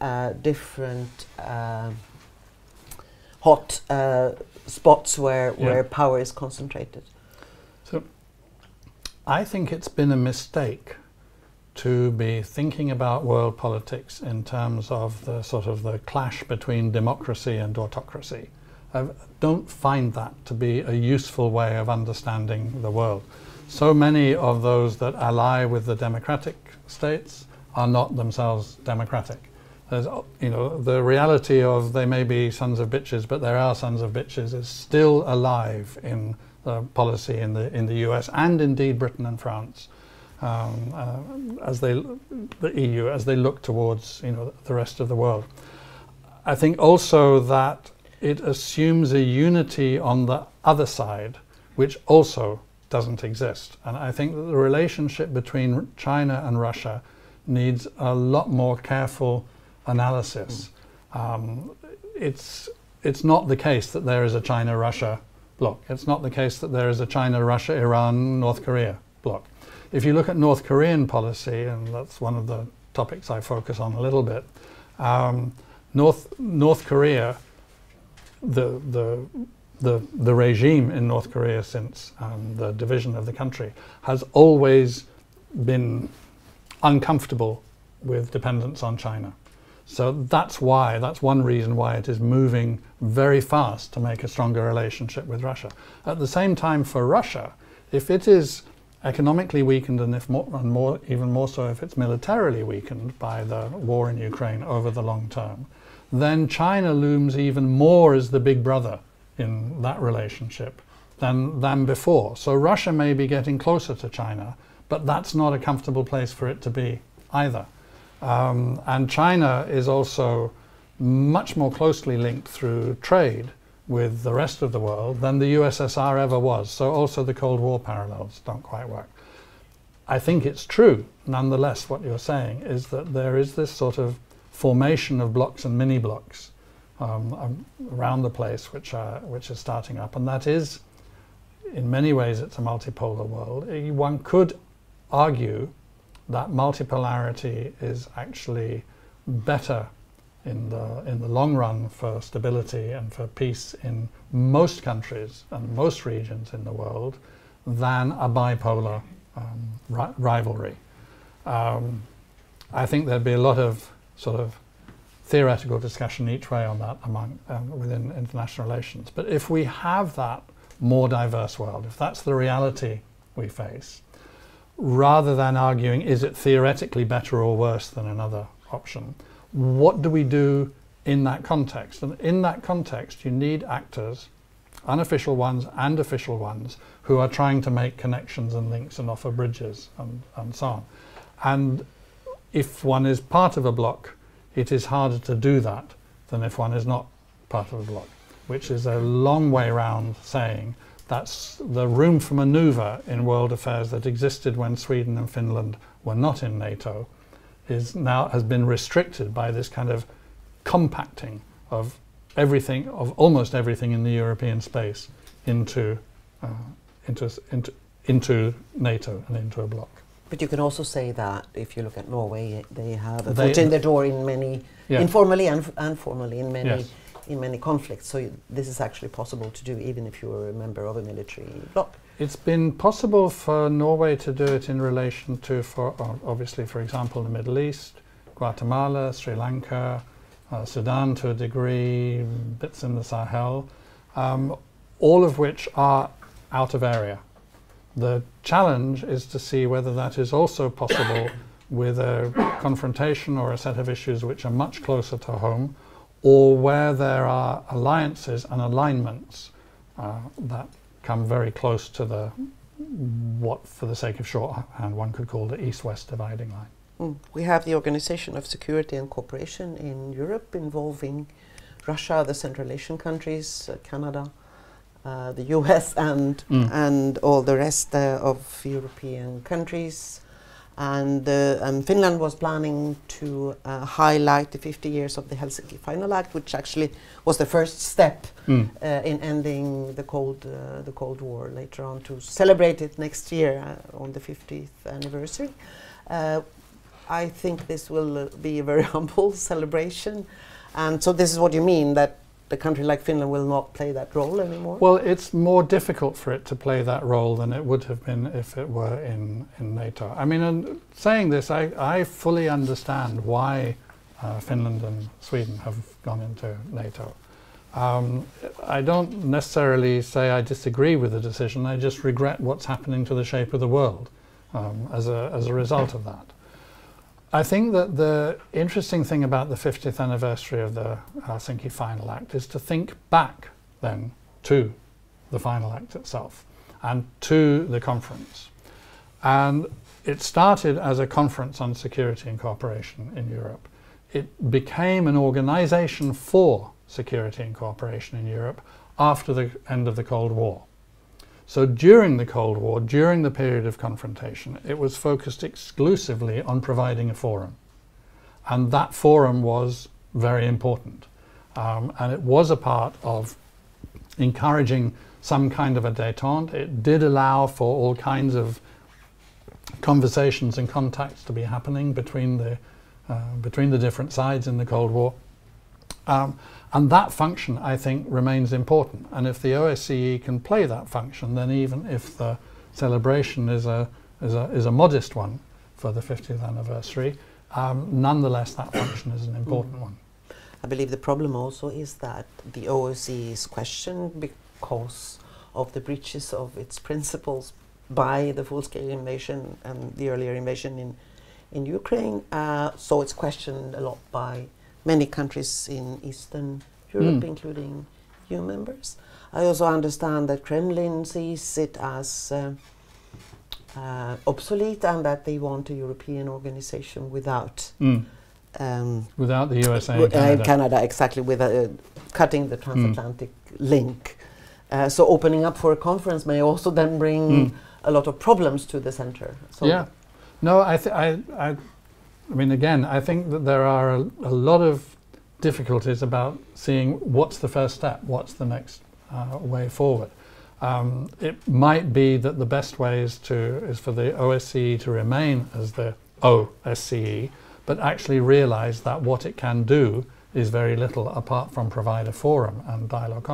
different hot spots where power is concentrated. So I think it's been a mistake to be thinking about world politics in terms of the sort of the clash between democracy and autocracy. I don't find that to be a useful way of understanding the world. So many of those that ally with the democratic states are not themselves democratic. There's, the reality of they may be sons of bitches, but there are sons of bitches is still alive in the policy in the US and indeed Britain and France. As the EU, as they look towards the rest of the world. I think also that it assumes a unity on the other side, which also doesn't exist. And I think that the relationship between China and Russia needs a lot more careful analysis. It's not the case that there is a China-Russia bloc. It's not the case that there is a China-Russia, Iran, North Korea bloc. If you look at North Korean policy, and that's one of the topics I focus on a little bit, North Korea, the regime in North Korea since the division of the country has always been uncomfortable with dependence on China. So that's one reason why it is moving very fast to make a stronger relationship with Russia. At the same time, for Russia, if it is economically weakened, and even more so if it's militarily weakened by the war in Ukraine over the long term, then China looms even more as the big brother in that relationship than before. So Russia may be getting closer to China, but that's not a comfortable place for it to be either. And China is also much more closely linked through trade with the rest of the world than the USSR ever was. So also the Cold War parallels don't quite work. I think it's true, nonetheless, what you're saying is that there is this sort of formation of blocks and mini blocks around the place which is starting up, and that is, in many ways, it's a multipolar world. One could argue that multipolarity is actually better in the long run for stability and for peace in most countries and most regions in the world than a bipolar rivalry. I think there'd be a lot of sort of theoretical discussion each way on that within international relations. But if we have that more diverse world, if that's the reality we face, rather than arguing is it theoretically better or worse than another option, what do we do in that context. And in that context, you need actors, unofficial ones and official ones, who are trying to make connections and links and offer bridges and so on. And if one is part of a bloc, it is harder to do that than if one is not part of a bloc, which is a long way round saying that's the room for manoeuvre in world affairs that existed when Sweden and Finland were not in NATO has been restricted by this kind of compacting of everything, of almost everything in the European space into NATO and into a bloc. But you can also say that if you look at Norway, they have a foot in the door in many, informally and formally, in many conflicts. So this is actually possible to do even if you are a member of a military bloc. It's been possible for Norway to do it in relation to, obviously, for example, the Middle East, Guatemala, Sri Lanka, Sudan to a degree, bits in the Sahel, all of which are out of area. The challenge is to see whether that is also possible with a confrontation or a set of issues which are much closer to home, or where there are alliances and alignments that come very close to what, for the sake of shorthand, one could call the East-West dividing line. We have the Organization of Security and Cooperation in Europe involving Russia, the Central Asian countries, Canada, the US and all the rest of European countries. And Finland was planning to highlight the 50 years of the Helsinki Final Act, which actually was the first step in ending the Cold War, later on to celebrate it next year on the 50th anniversary. I think this will be a very humble celebration. And so this is what you mean, that a country like Finland will not play that role anymore? Well, it's more difficult for it to play that role than it would have been if it were in NATO. I mean, and saying this, I fully understand why Finland and Sweden have gone into NATO. I don't necessarily say I disagree with the decision, I just regret what's happening to the shape of the world as a result of that. I think that the interesting thing about the 50th anniversary of the Helsinki Final Act is to think back then to the Final Act itself and to the conference. And it started as a conference on security and cooperation in Europe. It became an organization for security and cooperation in Europe after the end of the Cold War. So during the Cold War, during the period of confrontation, it was focused exclusively on providing a forum. And that forum was very important. And it was a part of encouraging some kind of a détente. It did allow for all kinds of conversations and contacts to be happening between the different sides in the Cold War. And that function, I think, remains important. And if the OSCE can play that function, then even if the celebration is a modest one for the 50th anniversary, nonetheless that function is an important one. I believe the problem also is that the OSCE is questioned because of the breaches of its principles by the full-scale invasion and the earlier invasion in Ukraine. So it's questioned a lot by many countries in Eastern Europe, including EU members. I also understand that Kremlin sees it as obsolete and that they want a European organization without without the USA and Canada, exactly, with cutting the transatlantic link. So opening up for a conference may also then bring a lot of problems to the center. So yeah, no, I mean, again, I think that there are a lot of difficulties about seeing what's the first step, what's the next way forward. It might be that the best way is for the OSCE to remain as the OSCE, but actually realize that what it can do is very little apart from provide a forum and dialogue.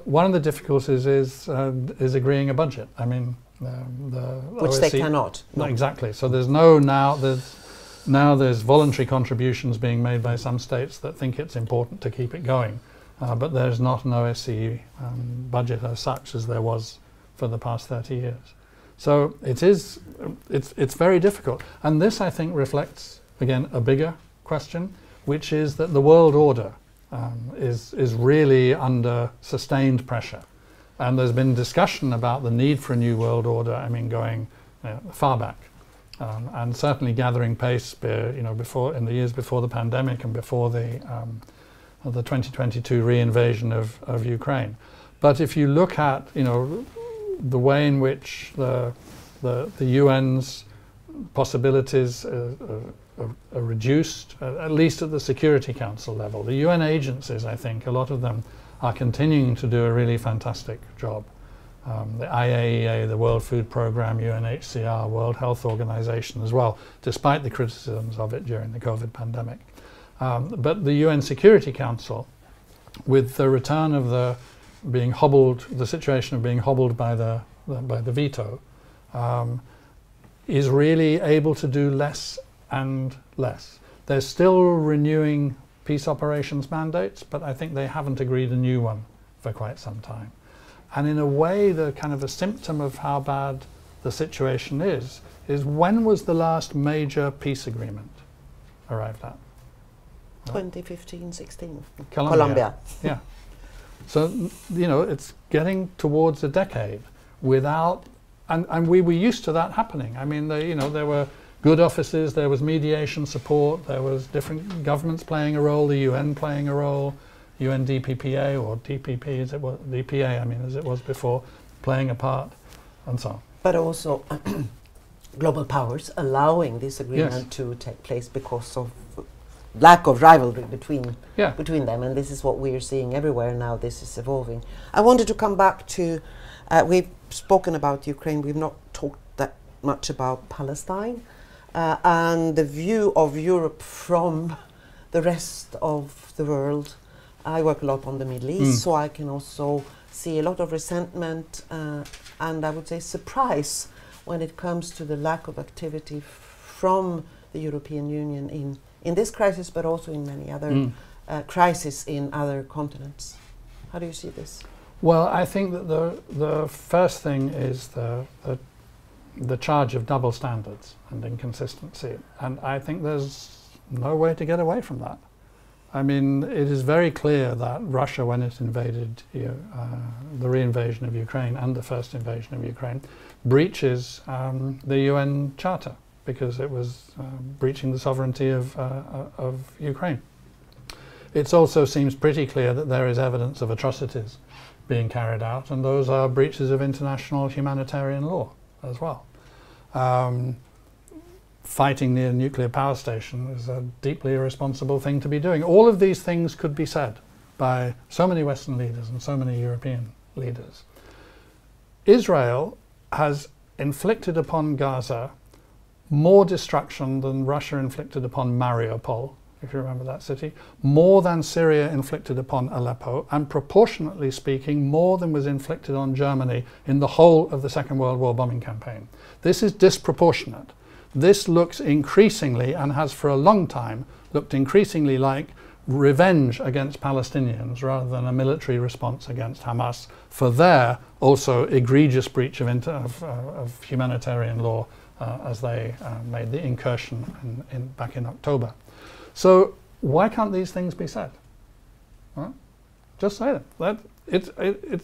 One of the difficulties is agreeing a budget. I mean, which OSCE, they cannot. No. Exactly. So there's now there's voluntary contributions being made by some states that think it's important to keep it going, but there's not an OSCE budget as such as there was for the past 30 years. So it's very difficult, and this I think reflects again a bigger question, which is that the world order is really under sustained pressure. And there's been discussion about the need for a new world order, I mean, going far back. And certainly gathering pace, before, in the years before the pandemic and before the 2022 re-invasion of Ukraine. But if you look at, the way in which the UN's possibilities are reduced, at least at the Security Council level. The UN agencies, I think, a lot of them are continuing to do a really fantastic job. The IAEA, the World Food Programme, UNHCR, World Health Organization as well, despite the criticisms of it during the COVID pandemic. But the UN Security Council, with the return of the situation of being hobbled by the veto, is really able to do less and less. They're still renewing peace operations mandates, but I think they haven't agreed a new one for quite some time. And in a way, the kind of a symptom of how bad the situation is when was the last major peace agreement arrived at? 2015-16. Colombia. Yeah. So, it's getting towards a decade without, and we were used to that happening. I mean, there were good offices, there was mediation support, there was different governments playing a role, the UN playing a role, UNDPPA or DPP as it was, DPA, I mean, as it was before, playing a part, and so on. But also global powers allowing this agreement Yes. to take place because of lack of rivalry between them, and this is what we're seeing everywhere now. This is evolving. I wanted to come back to, we've spoken about Ukraine, we've not talked that much about Palestine, and the view of Europe from the rest of the world. I work a lot on the Middle East, so I can also see a lot of resentment and I would say surprise when it comes to the lack of activity from the European Union in this crisis, but also in many other crises in other continents. How do you see this? Well, I think that the first thing is the charge of double standards and inconsistency, and I think there's no way to get away from that. I mean, it is very clear that Russia, when it invaded the re-invasion of Ukraine and the first invasion of Ukraine, breaches the UN Charter because it was breaching the sovereignty of Ukraine. It also seems pretty clear that there is evidence of atrocities being carried out, and those are breaches of international humanitarian law as well. Fighting near a nuclear power station is a deeply irresponsible thing to be doing. All of these things could be said by so many Western leaders and so many European leaders. Israel has inflicted upon Gaza more destruction than Russia inflicted upon Mariupol, if you remember that city, more than Syria inflicted upon Aleppo, and proportionately speaking, more than was inflicted on Germany in the whole of the Second World War bombing campaign. This is disproportionate. This looks increasingly, and has for a long time, looked increasingly like revenge against Palestinians rather than a military response against Hamas for their also egregious breach of humanitarian law as they made the incursion back in October. So why can't these things be said? Well, just say them.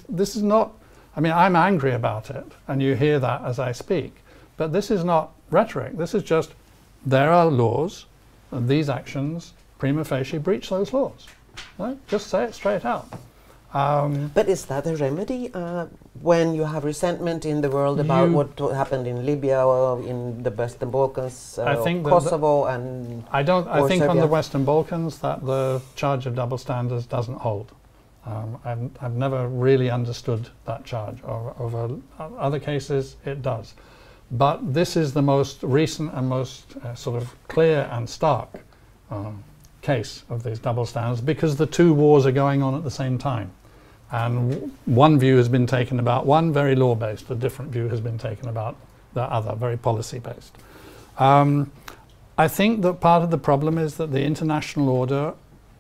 This is not, I mean, I'm angry about it, and you hear that as I speak, but this is not rhetoric. This is just, there are laws, and these actions prima facie breach those laws. Right? Just say it straight out. But is that a remedy when you have resentment in the world about what happened in Libya or in the Western Balkans, Kosovo and I think Serbia? On the Western Balkans that the charge of double standards doesn't hold. I've never really understood that charge. Over other cases it does. But this is the most recent and most sort of clear and stark case of these double standards, because the two wars are going on at the same time. And one view has been taken about one, very law-based, a different view has been taken about the other, very policy-based. I think that part of the problem is that the international order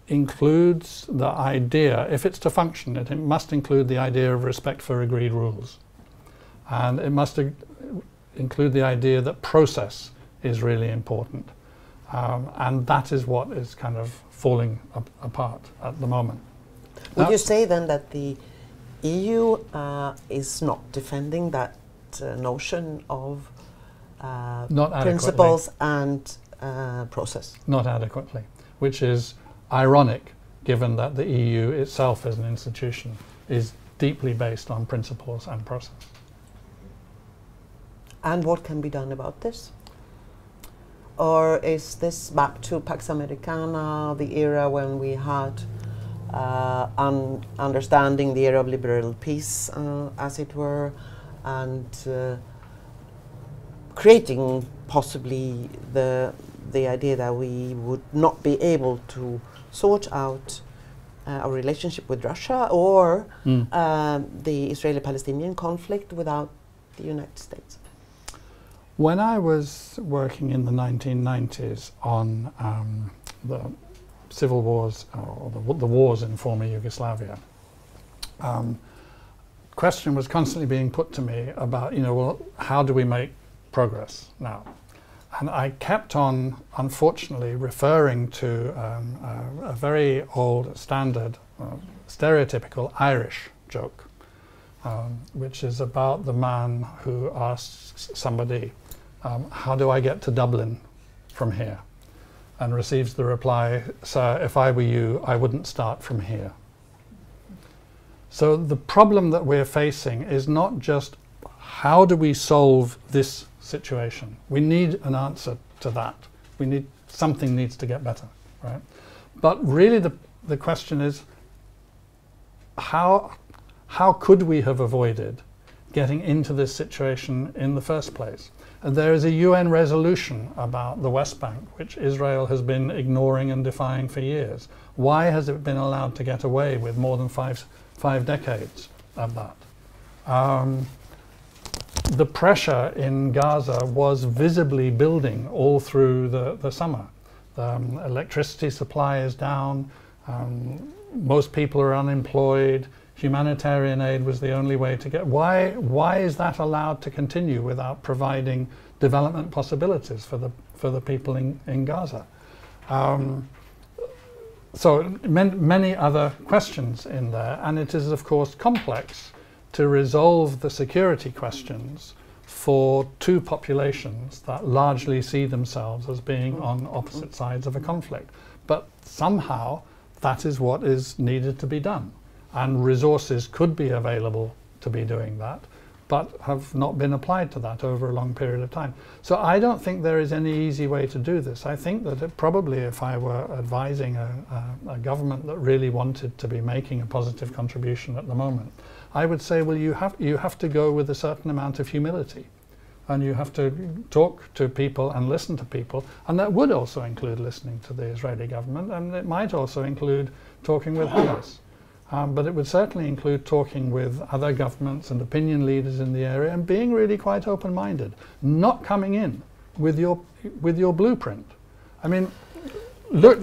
includes the idea, if it's to function, it must include the idea of respect for agreed rules. And it must include the idea that process is really important. And that is what is kind of falling apart at the moment. Would you say then that the EU is not defending that notion of principles and process? Not adequately, which is ironic given that the EU itself as an institution is deeply based on principles and process. And what can be done about this? Or is this back to Pax Americana, the era when we had understanding the era of liberal peace, as it were, and creating possibly the idea that we would not be able to sort out our relationship with Russia or the Israeli-Palestinian conflict without the United States? When I was working in the 1990s on the civil wars, or the wars in former Yugoslavia, question was constantly being put to me about, well, how do we make progress now? And I kept on, unfortunately, referring to a very old, standard, stereotypical Irish joke, which is about the man who asks somebody, how do I get to Dublin from here? And receives the reply, sir, if I were you, I wouldn't start from here. So the problem that we're facing is not just how do we solve this situation. We need an answer to that. Something needs to get better, right? But really the question is, how could we have avoided getting into this situation in the first place? And there is a UN resolution about the West Bank, which Israel has been ignoring and defying for years. Why has it been allowed to get away with more than five decades of that? The pressure in Gaza was visibly building all through the summer. The electricity supply is down, most people are unemployed, humanitarian aid was the only way to get. Why is that allowed to continue without providing development possibilities for the people in Gaza? So many other questions in there, and it is of course complex to resolve the security questions for two populations that largely see themselves as being on opposite sides of a conflict. But somehow that is what is needed to be done. And resources could be available to be doing that, but have not been applied to that over a long period of time. So I don't think there is any easy way to do this. I think that probably if I were advising a government that really wanted to be making a positive contribution at the moment, I would say, well, you have to go with a certain amount of humility, and you have to talk to people and listen to people, and that would also include listening to the Israeli government, and it might also include talking with Hamas. But it would certainly include talking with other governments and opinion leaders in the area and being really quite open-minded, not coming in with your blueprint. I mean,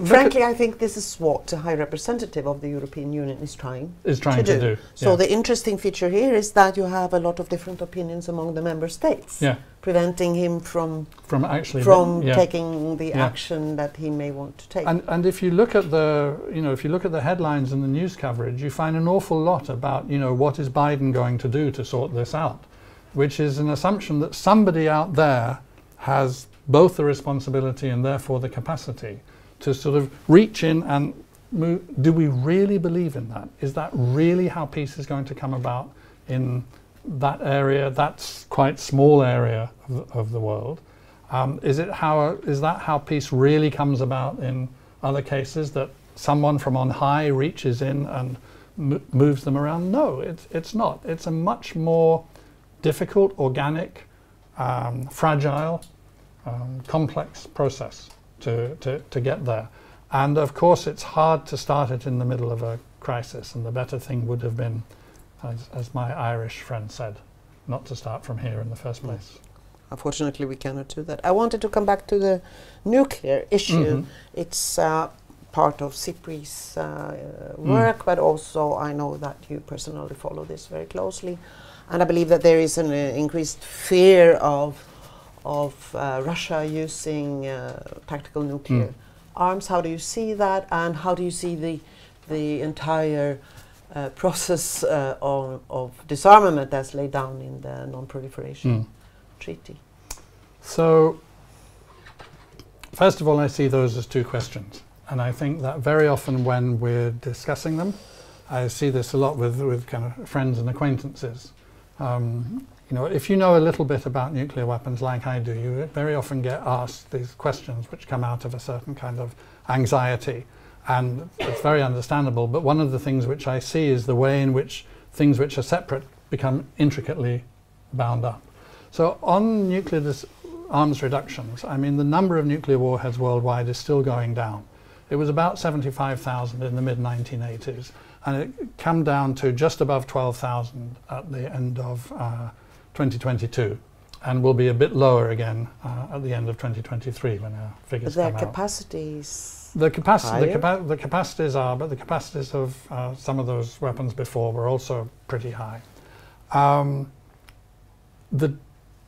frankly, I think this is what the High Representative of the European Union is trying to do. So yeah. the interesting feature here is that you have a lot of different opinions among the member states, preventing him from taking the action that he may want to take. And if you look at the headlines and the news coverage, you find an awful lot about what is Biden going to do to sort this out, which is an assumption that somebody out there has both the responsibility and therefore the capacity to sort of reach in and move. Do we really believe in that? Is that really how peace is going to come about in that area, that quite small area of the world? Is that how peace really comes about in other cases, that someone from on high reaches in and moves them around? No, it's not. It's a much more difficult, organic, fragile, complex process to get there. And of course it's hard to start it in the middle of a crisis, and the better thing would have been, as my Irish friend said, not to start from here in the first place. Unfortunately we cannot do that. I wanted to come back to the nuclear issue. It's part of SIPRI's work, but also I know that you personally follow this very closely, and I believe that there is an increased fear of Russia using tactical nuclear arms. How do you see that, and how do you see the entire process of disarmament as laid down in the non-proliferation treaty? So, first of all, I see those as two questions. And I think that very often when we're discussing them, I see this a lot with kind of friends and acquaintances. You know, if you know a little bit about nuclear weapons like I do, you very often get asked these questions which come out of a certain kind of anxiety. And it's very understandable, but one of the things which I see is the way in which things which are separate become intricately bound up. So on nuclear arms reductions, I mean, the number of nuclear warheads worldwide is still going down. It was about 75,000 in the mid-1980s, and it came down to just above 12,000 at the end of 2022, and will be a bit lower again at the end of 2023 when our figures come out. But their capacities... The capacities are, but the capacities of some of those weapons before were also pretty high. The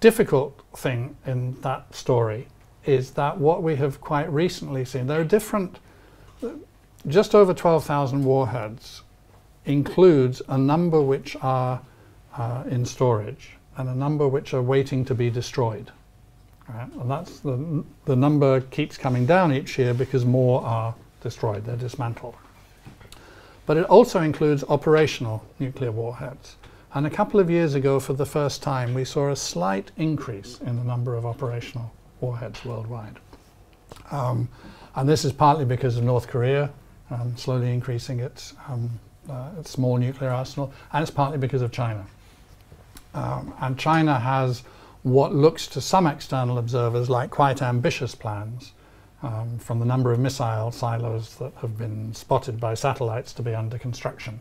difficult thing in that story is that what we have quite recently seen, there are different, just over 12,000 warheads includes a number which are in storage and a number which are waiting to be destroyed. Right? And that's the number keeps coming down each year because more are destroyed, they're dismantled. But it also includes operational nuclear warheads. And a couple of years ago, for the first time, we saw a slight increase in the number of operational warheads worldwide. And this is partly because of North Korea slowly increasing its small nuclear arsenal, and it's partly because of China. And China has what looks to some external observers like quite ambitious plans from the number of missile silos that have been spotted by satellites to be under construction.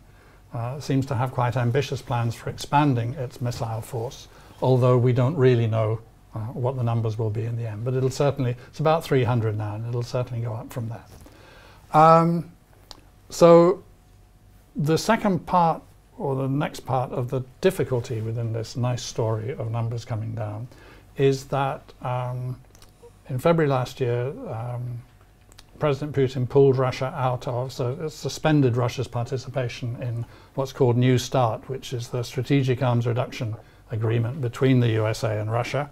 It seems to have quite ambitious plans for expanding its missile force, although we don't really know what the numbers will be in the end. But it'll certainly, it's about 300 now, and it'll certainly go up from there. So the second part, or the next part of the difficulty within this nice story of numbers coming down is that in February last year, President Putin pulled Russia out of, so it suspended Russia's participation in what's called New START, which is the Strategic Arms Reduction Agreement between the USA and Russia.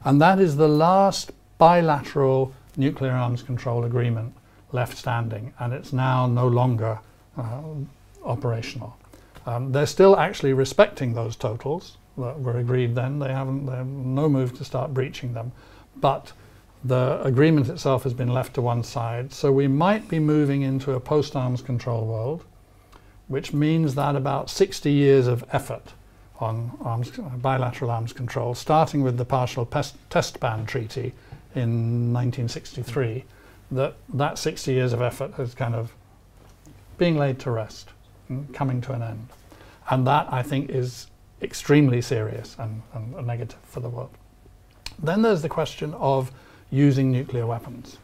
And that is the last bilateral nuclear arms control agreement left standing, and it's now no longer operational. They're still actually respecting those totals that were agreed then. They have no move to start breaching them, but the agreement itself has been left to one side. So we might be moving into a post-arms control world, which means that about 60 years of effort on bilateral arms control, starting with the partial test ban treaty in 1963, that 60 years of effort is kind of being laid to rest, coming to an end. And that, I think, is extremely serious and a negative for the world. Then there's the question of using nuclear weapons.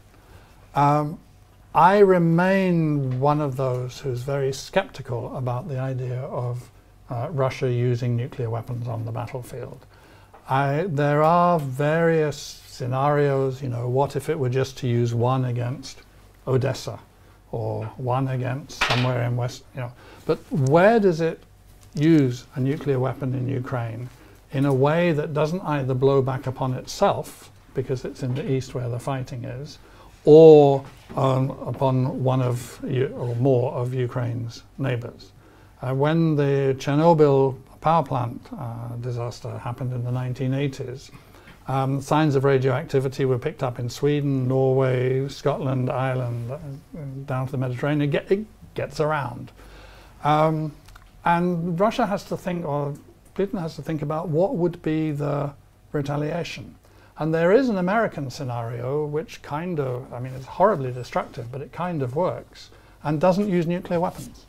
I remain one of those who's very skeptical about the idea of Russia using nuclear weapons on the battlefield. There are various scenarios, you know, what if it were just to use one against Odessa or one against somewhere in West, you know, but where does it use a nuclear weapon in Ukraine in a way that doesn't either blow back upon itself, because it's in the east where the fighting is, or upon one of or more of Ukraine's neighbors? When the Chernobyl power plant disaster happened in the 1980s, signs of radioactivity were picked up in Sweden, Norway, Scotland, Ireland, down to the Mediterranean. It gets around. And Russia has to think, or Putin has to think about what would be the retaliation. And there is an American scenario which kind of, I mean, it's horribly destructive, but it kind of works, and doesn't use nuclear weapons.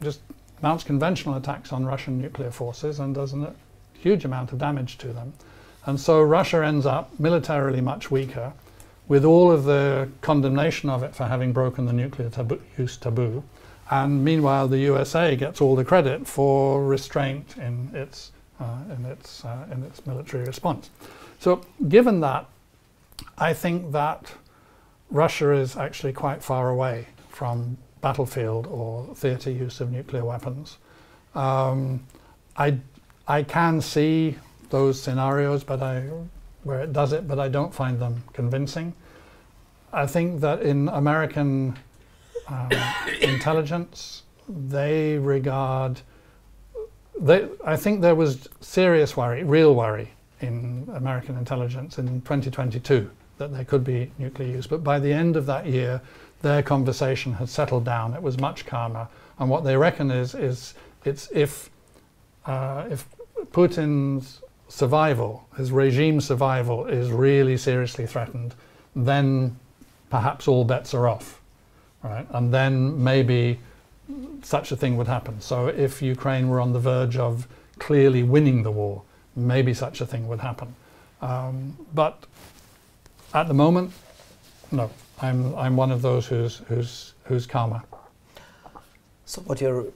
Just mounts conventional attacks on Russian nuclear forces and does a huge amount of damage to them. And so Russia ends up militarily much weaker, with all of the condemnation of it for having broken the nuclear use taboo. And meanwhile, the USA gets all the credit for restraint in its military response. So given that, I think that Russia is actually quite far away from battlefield or theatre use of nuclear weapons. I can see those scenarios where it does it, but I don't find them convincing. I think that in American intelligence, I think there was serious worry, real worry in American intelligence in 2022 that there could be nuclear use. But by the end of that year, their conversation had settled down. It was much calmer. And what they reckon is it's if Putin's survival, his regime survival, is really seriously threatened, then perhaps all bets are off, right? And then maybe such a thing would happen. So if Ukraine were on the verge of clearly winning the war, maybe such a thing would happen. But at the moment, no. I'm one of those who's calmer. So what you're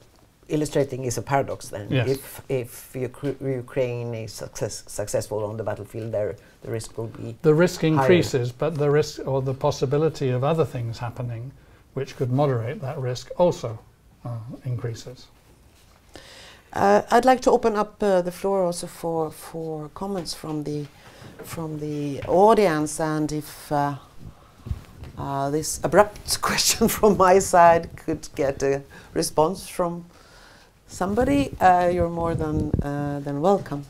illustrating is a paradox then. Yes. If Ukraine is successful on the battlefield, the risk will be the risk increases, higher. But the risk or the possibility of other things happening, which could moderate that risk, also increases. I'd like to open up the floor also for comments from the audience, and if this abrupt question from my side could get a response from somebody, you're more than welcome.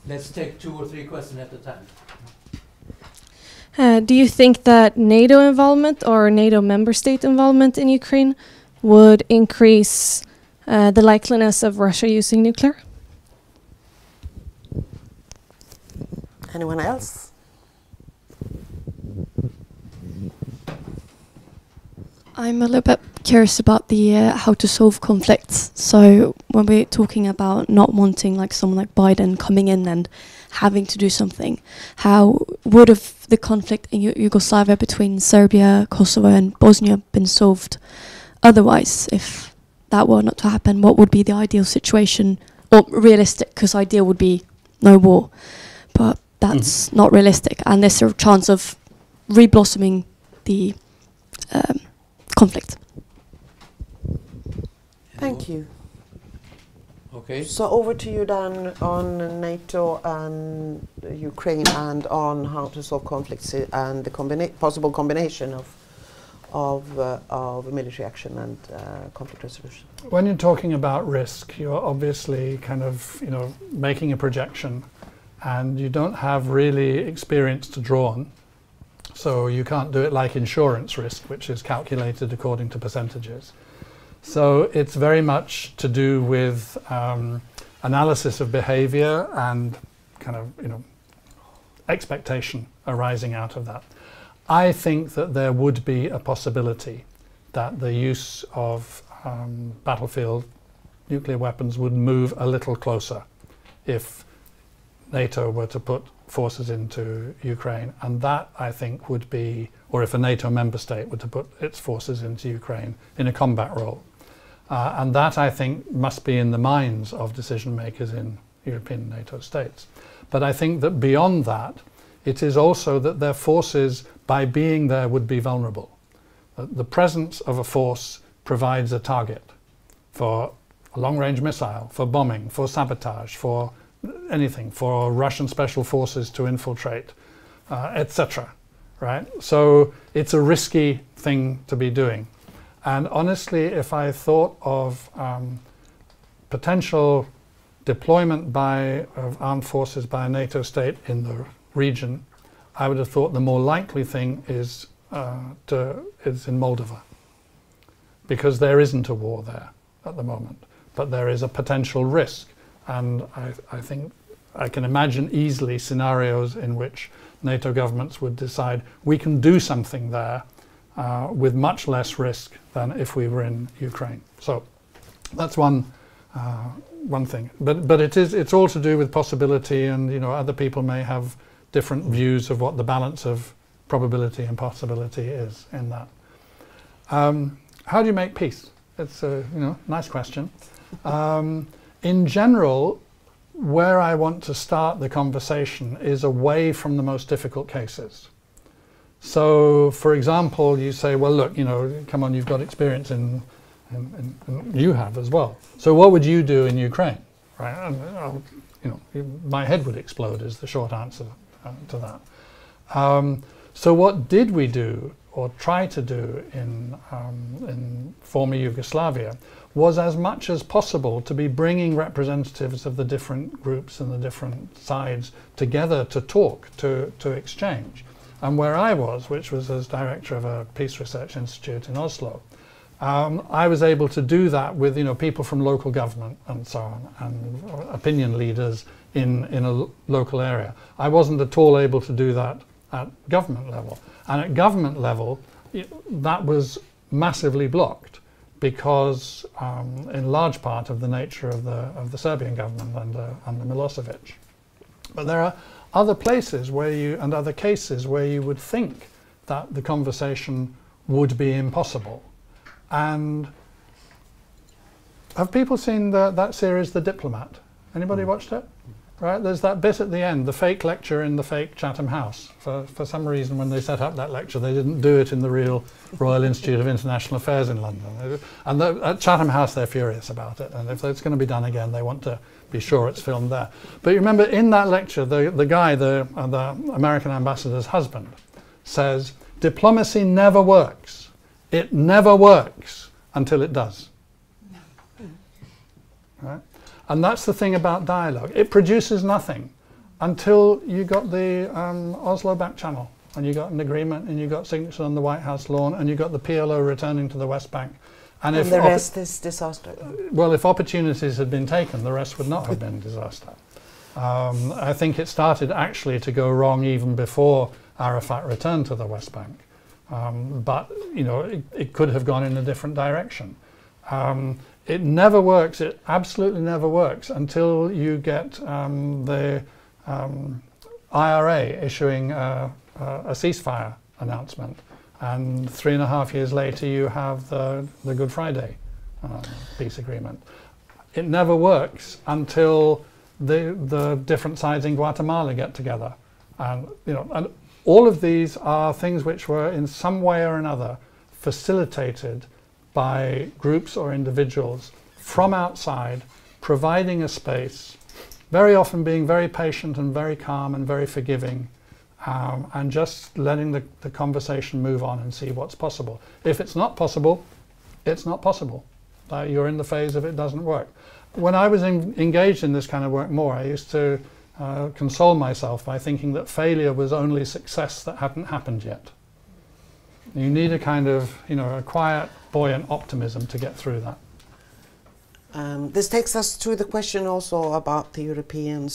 Let's take 2 or 3 questions at a time. Do you think that NATO involvement or NATO member state involvement in Ukraine would increase the likeliness of Russia using nuclear? Anyone else? I'm a little bit curious about the how to solve conflicts. So when we're talking about not wanting like someone like Biden coming in and having to do something, how would have the conflict in Yugoslavia between Serbia, Kosovo and Bosnia been solved otherwise? If that were not to happen, what would be the ideal situation, or realistic, because ideal would be no war, but that's not realistic, and there's a chance of reblossoming the conflict. Thank you. Okay. So over to you, Dan, on NATO and Ukraine, and on how to solve conflicts and the possible combination of military action and conflict resolution. When you're talking about risk, you're obviously kind of making a projection, and you don't have really experience to draw on. So you can't do it like insurance risk, which is calculated according to percentages. So it's very much to do with analysis of behavior and kind of expectation arising out of that. I think that there would be a possibility that the use of battlefield nuclear weapons would move a little closer if NATO were to put forces into Ukraine, and that I think would be, or if a NATO member state were to put its forces into Ukraine in a combat role. And that I think must be in the minds of decision makers in European NATO states. But I think that beyond that, it is also that their forces, by being there, would be vulnerable. The presence of a force provides a target for a long-range missile, for bombing, for sabotage, for anything, for Russian special forces to infiltrate, etc. Right? So it's a risky thing to be doing. And honestly, if I thought of potential deployment of armed forces by a NATO state in the region, I would have thought the more likely thing is in Moldova, because there isn't a war there at the moment, but there is a potential risk. And I think I can imagine easily scenarios in which NATO governments would decide we can do something there with much less risk than if we were in Ukraine. So that's one thing. But it's all to do with possibility, and other people may have different views of what the balance of probability and possibility is in that. How do you make peace? It's a nice question. In general, where I want to start the conversation is away from the most difficult cases. So, for example, you say, well, look, you know, come on, you've got experience in you have as well. So what would you do in Ukraine? Right? And, you know, my head would explode is the short answer to that. So what did we do or try to do in former Yugoslavia was as much as possible to be bringing representatives of the different groups and the different sides together to talk, to exchange. And where I was, which was as director of a Peace Research Institute in Oslo, I was able to do that with, you know, people from local government and so on, and opinion leaders in a local area. I wasn't at all able to do that at government level. And at government level, that was massively blocked because, in large part, of the nature of the Serbian government under Milosevic. But there are other places where and other cases where you would think that the conversation would be impossible. And have people seen that series, The Diplomat? Anybody watched it? Right, there's that bit at the end, the fake lecture in the fake Chatham House. For some reason, when they set up that lecture, they didn't do it in the real Royal Institute of International Affairs in London. And at Chatham House, they're furious about it. And if it's going to be done again, they want to be sure it's filmed there. But you remember, in that lecture, the guy, the American ambassador's husband, says, diplomacy never works. It never works until it does. Right? And that's the thing about dialogue. It produces nothing until you got the Oslo back channel, and you got an agreement, and you got signatures on the White House lawn, and you got the PLO returning to the West Bank. And if the rest is disaster. Well, if opportunities had been taken, the rest would not have been disaster. I think it started actually to go wrong even before Arafat returned to the West Bank. But, you know, it could have gone in a different direction. It never works, it absolutely never works until you get the IRA issuing a ceasefire announcement. And 3.5 years later you have the Good Friday peace agreement. It never works until the different sides in Guatemala get together. And, you know, and all of these are things which were in some way or another facilitated by groups or individuals from outside, providing a space, very often being very patient and very calm and very forgiving, and just letting the conversation move on and see what's possible. If it's not possible, it's not possible. You're in the phase of it doesn't work. When I was engaged in this kind of work more, I used to console myself by thinking that failure was only success that hadn't happened yet. You need a kind of, you know, a quiet, buoyant optimism to get through that. This takes us to the question also about the European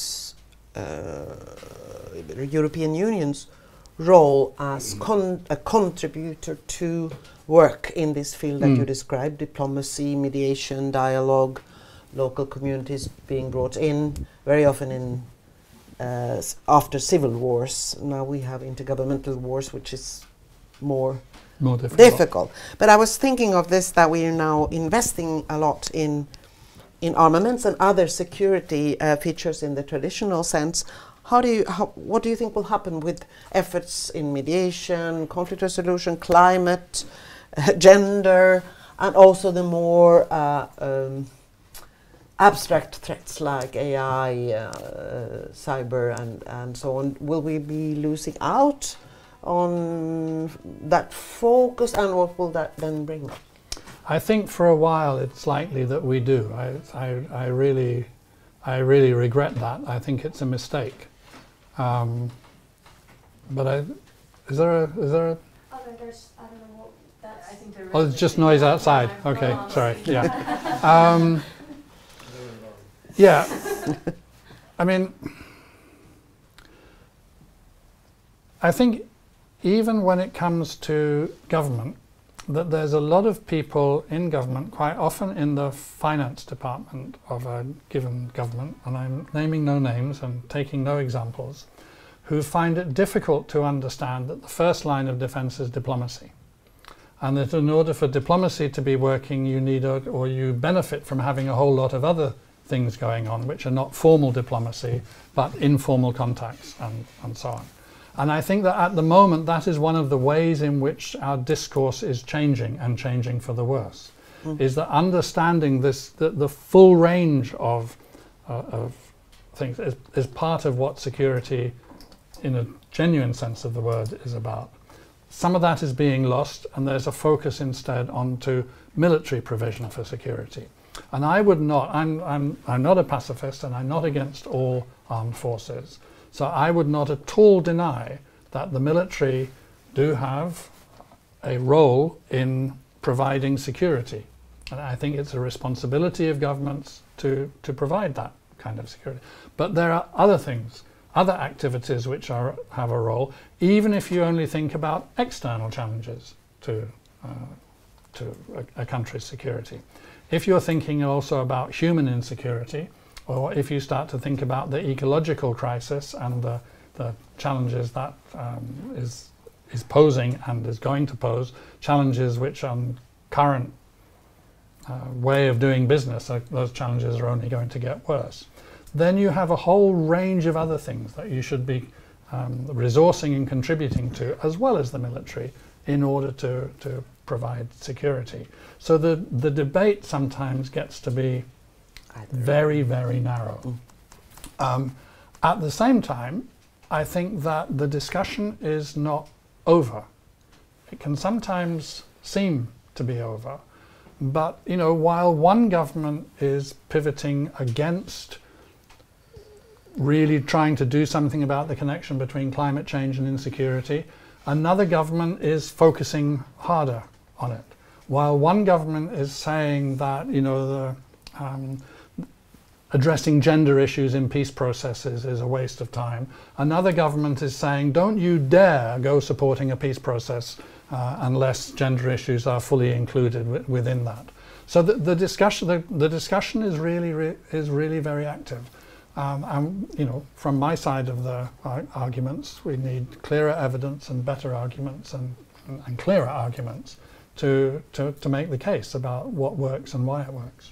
Union's role as a contributor to work in this field that you described: diplomacy, mediation, dialogue, local communities being brought in, very often in after civil wars. Now we have intergovernmental wars, which is more difficult. But I was thinking of this, that we are now investing a lot in armaments and other security features in the traditional sense. What do you think will happen with efforts in mediation, conflict resolution, climate, gender, and also the more abstract threats like AI, cyber, and so on? Will we be losing out on that focus, and what will that then bring? I think for a while it's likely that we do. I really regret that. I think it's a mistake. But is there a? Oh, there's, I don't know what that's. I think there oh, it's just noise outside. Okay, sorry. Yeah. Yeah. I mean, I think even when it comes to government, that there's a lot of people in government, quite often in the finance department of a given government, and I'm naming no names and taking no examples, who find it difficult to understand that the first line of defense is diplomacy. And that in order for diplomacy to be working, you need or you benefit from having a whole lot of other things going on, which are not formal diplomacy, but informal contacts and so on. And I think that at the moment, that is one of the ways in which our discourse is changing, and changing for the worse, is that understanding this, the full range of things is part of what security, in a genuine sense of the word, is about. Some of that is being lost, and there's a focus instead onto military provision for security. And I would not, I'm not a pacifist, and I'm not against all armed forces. So I would not at all deny that the military do have a role in providing security. And I think it's a responsibility of governments to provide that kind of security. But there are other things, other activities which have a role, even if you only think about external challenges to a country's security. If you're thinking also about human insecurity, or if you start to think about the ecological crisis and the challenges that is posing and is going to pose, challenges which on current way of doing business, those challenges are only going to get worse. Then you have a whole range of other things that you should be resourcing and contributing to, as well as the military, in order to provide security. So the debate sometimes gets to be very, very narrow. At the same time, I think that the discussion is not over. It can sometimes seem to be over, but you know, while one government is pivoting against really trying to do something about the connection between climate change and insecurity, another government is focusing harder on it. While one government is saying that, you know, addressing gender issues in peace processes is a waste of time, another government is saying, don't you dare go supporting a peace process unless gender issues are fully included within that. So the discussion is really very active. And you know, from my side of the arguments, we need clearer evidence and better arguments and clearer arguments to make the case about what works and why it works.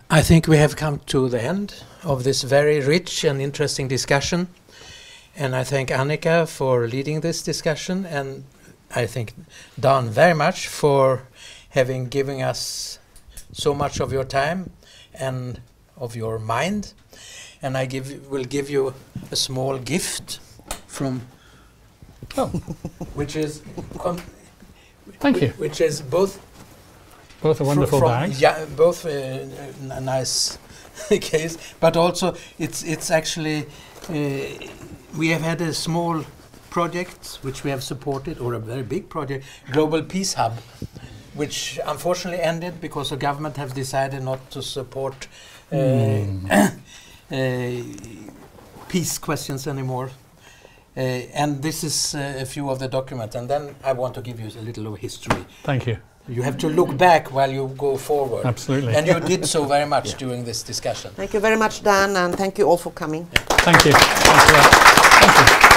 I think we have come to the end of this very rich and interesting discussion, and I thank Annika for leading this discussion, and I thank Dan very much for having given us so much of your time and of your mind. And I will give you a small gift from which is thank you. Which is both a wonderful bags. Yeah, both a nice case, but also it's actually we have had a small project which we have supported, or a very big project, Global Peace Hub, which unfortunately ended because the government have decided not to support peace questions anymore. And this is a few of the documents, and then I want to give you a little of history. Thank you. You have to look back while you go forward. Absolutely. And you did so very much during this discussion. Thank you very much, Dan, and thank you all for coming. Thank you. Thank you. Thank you.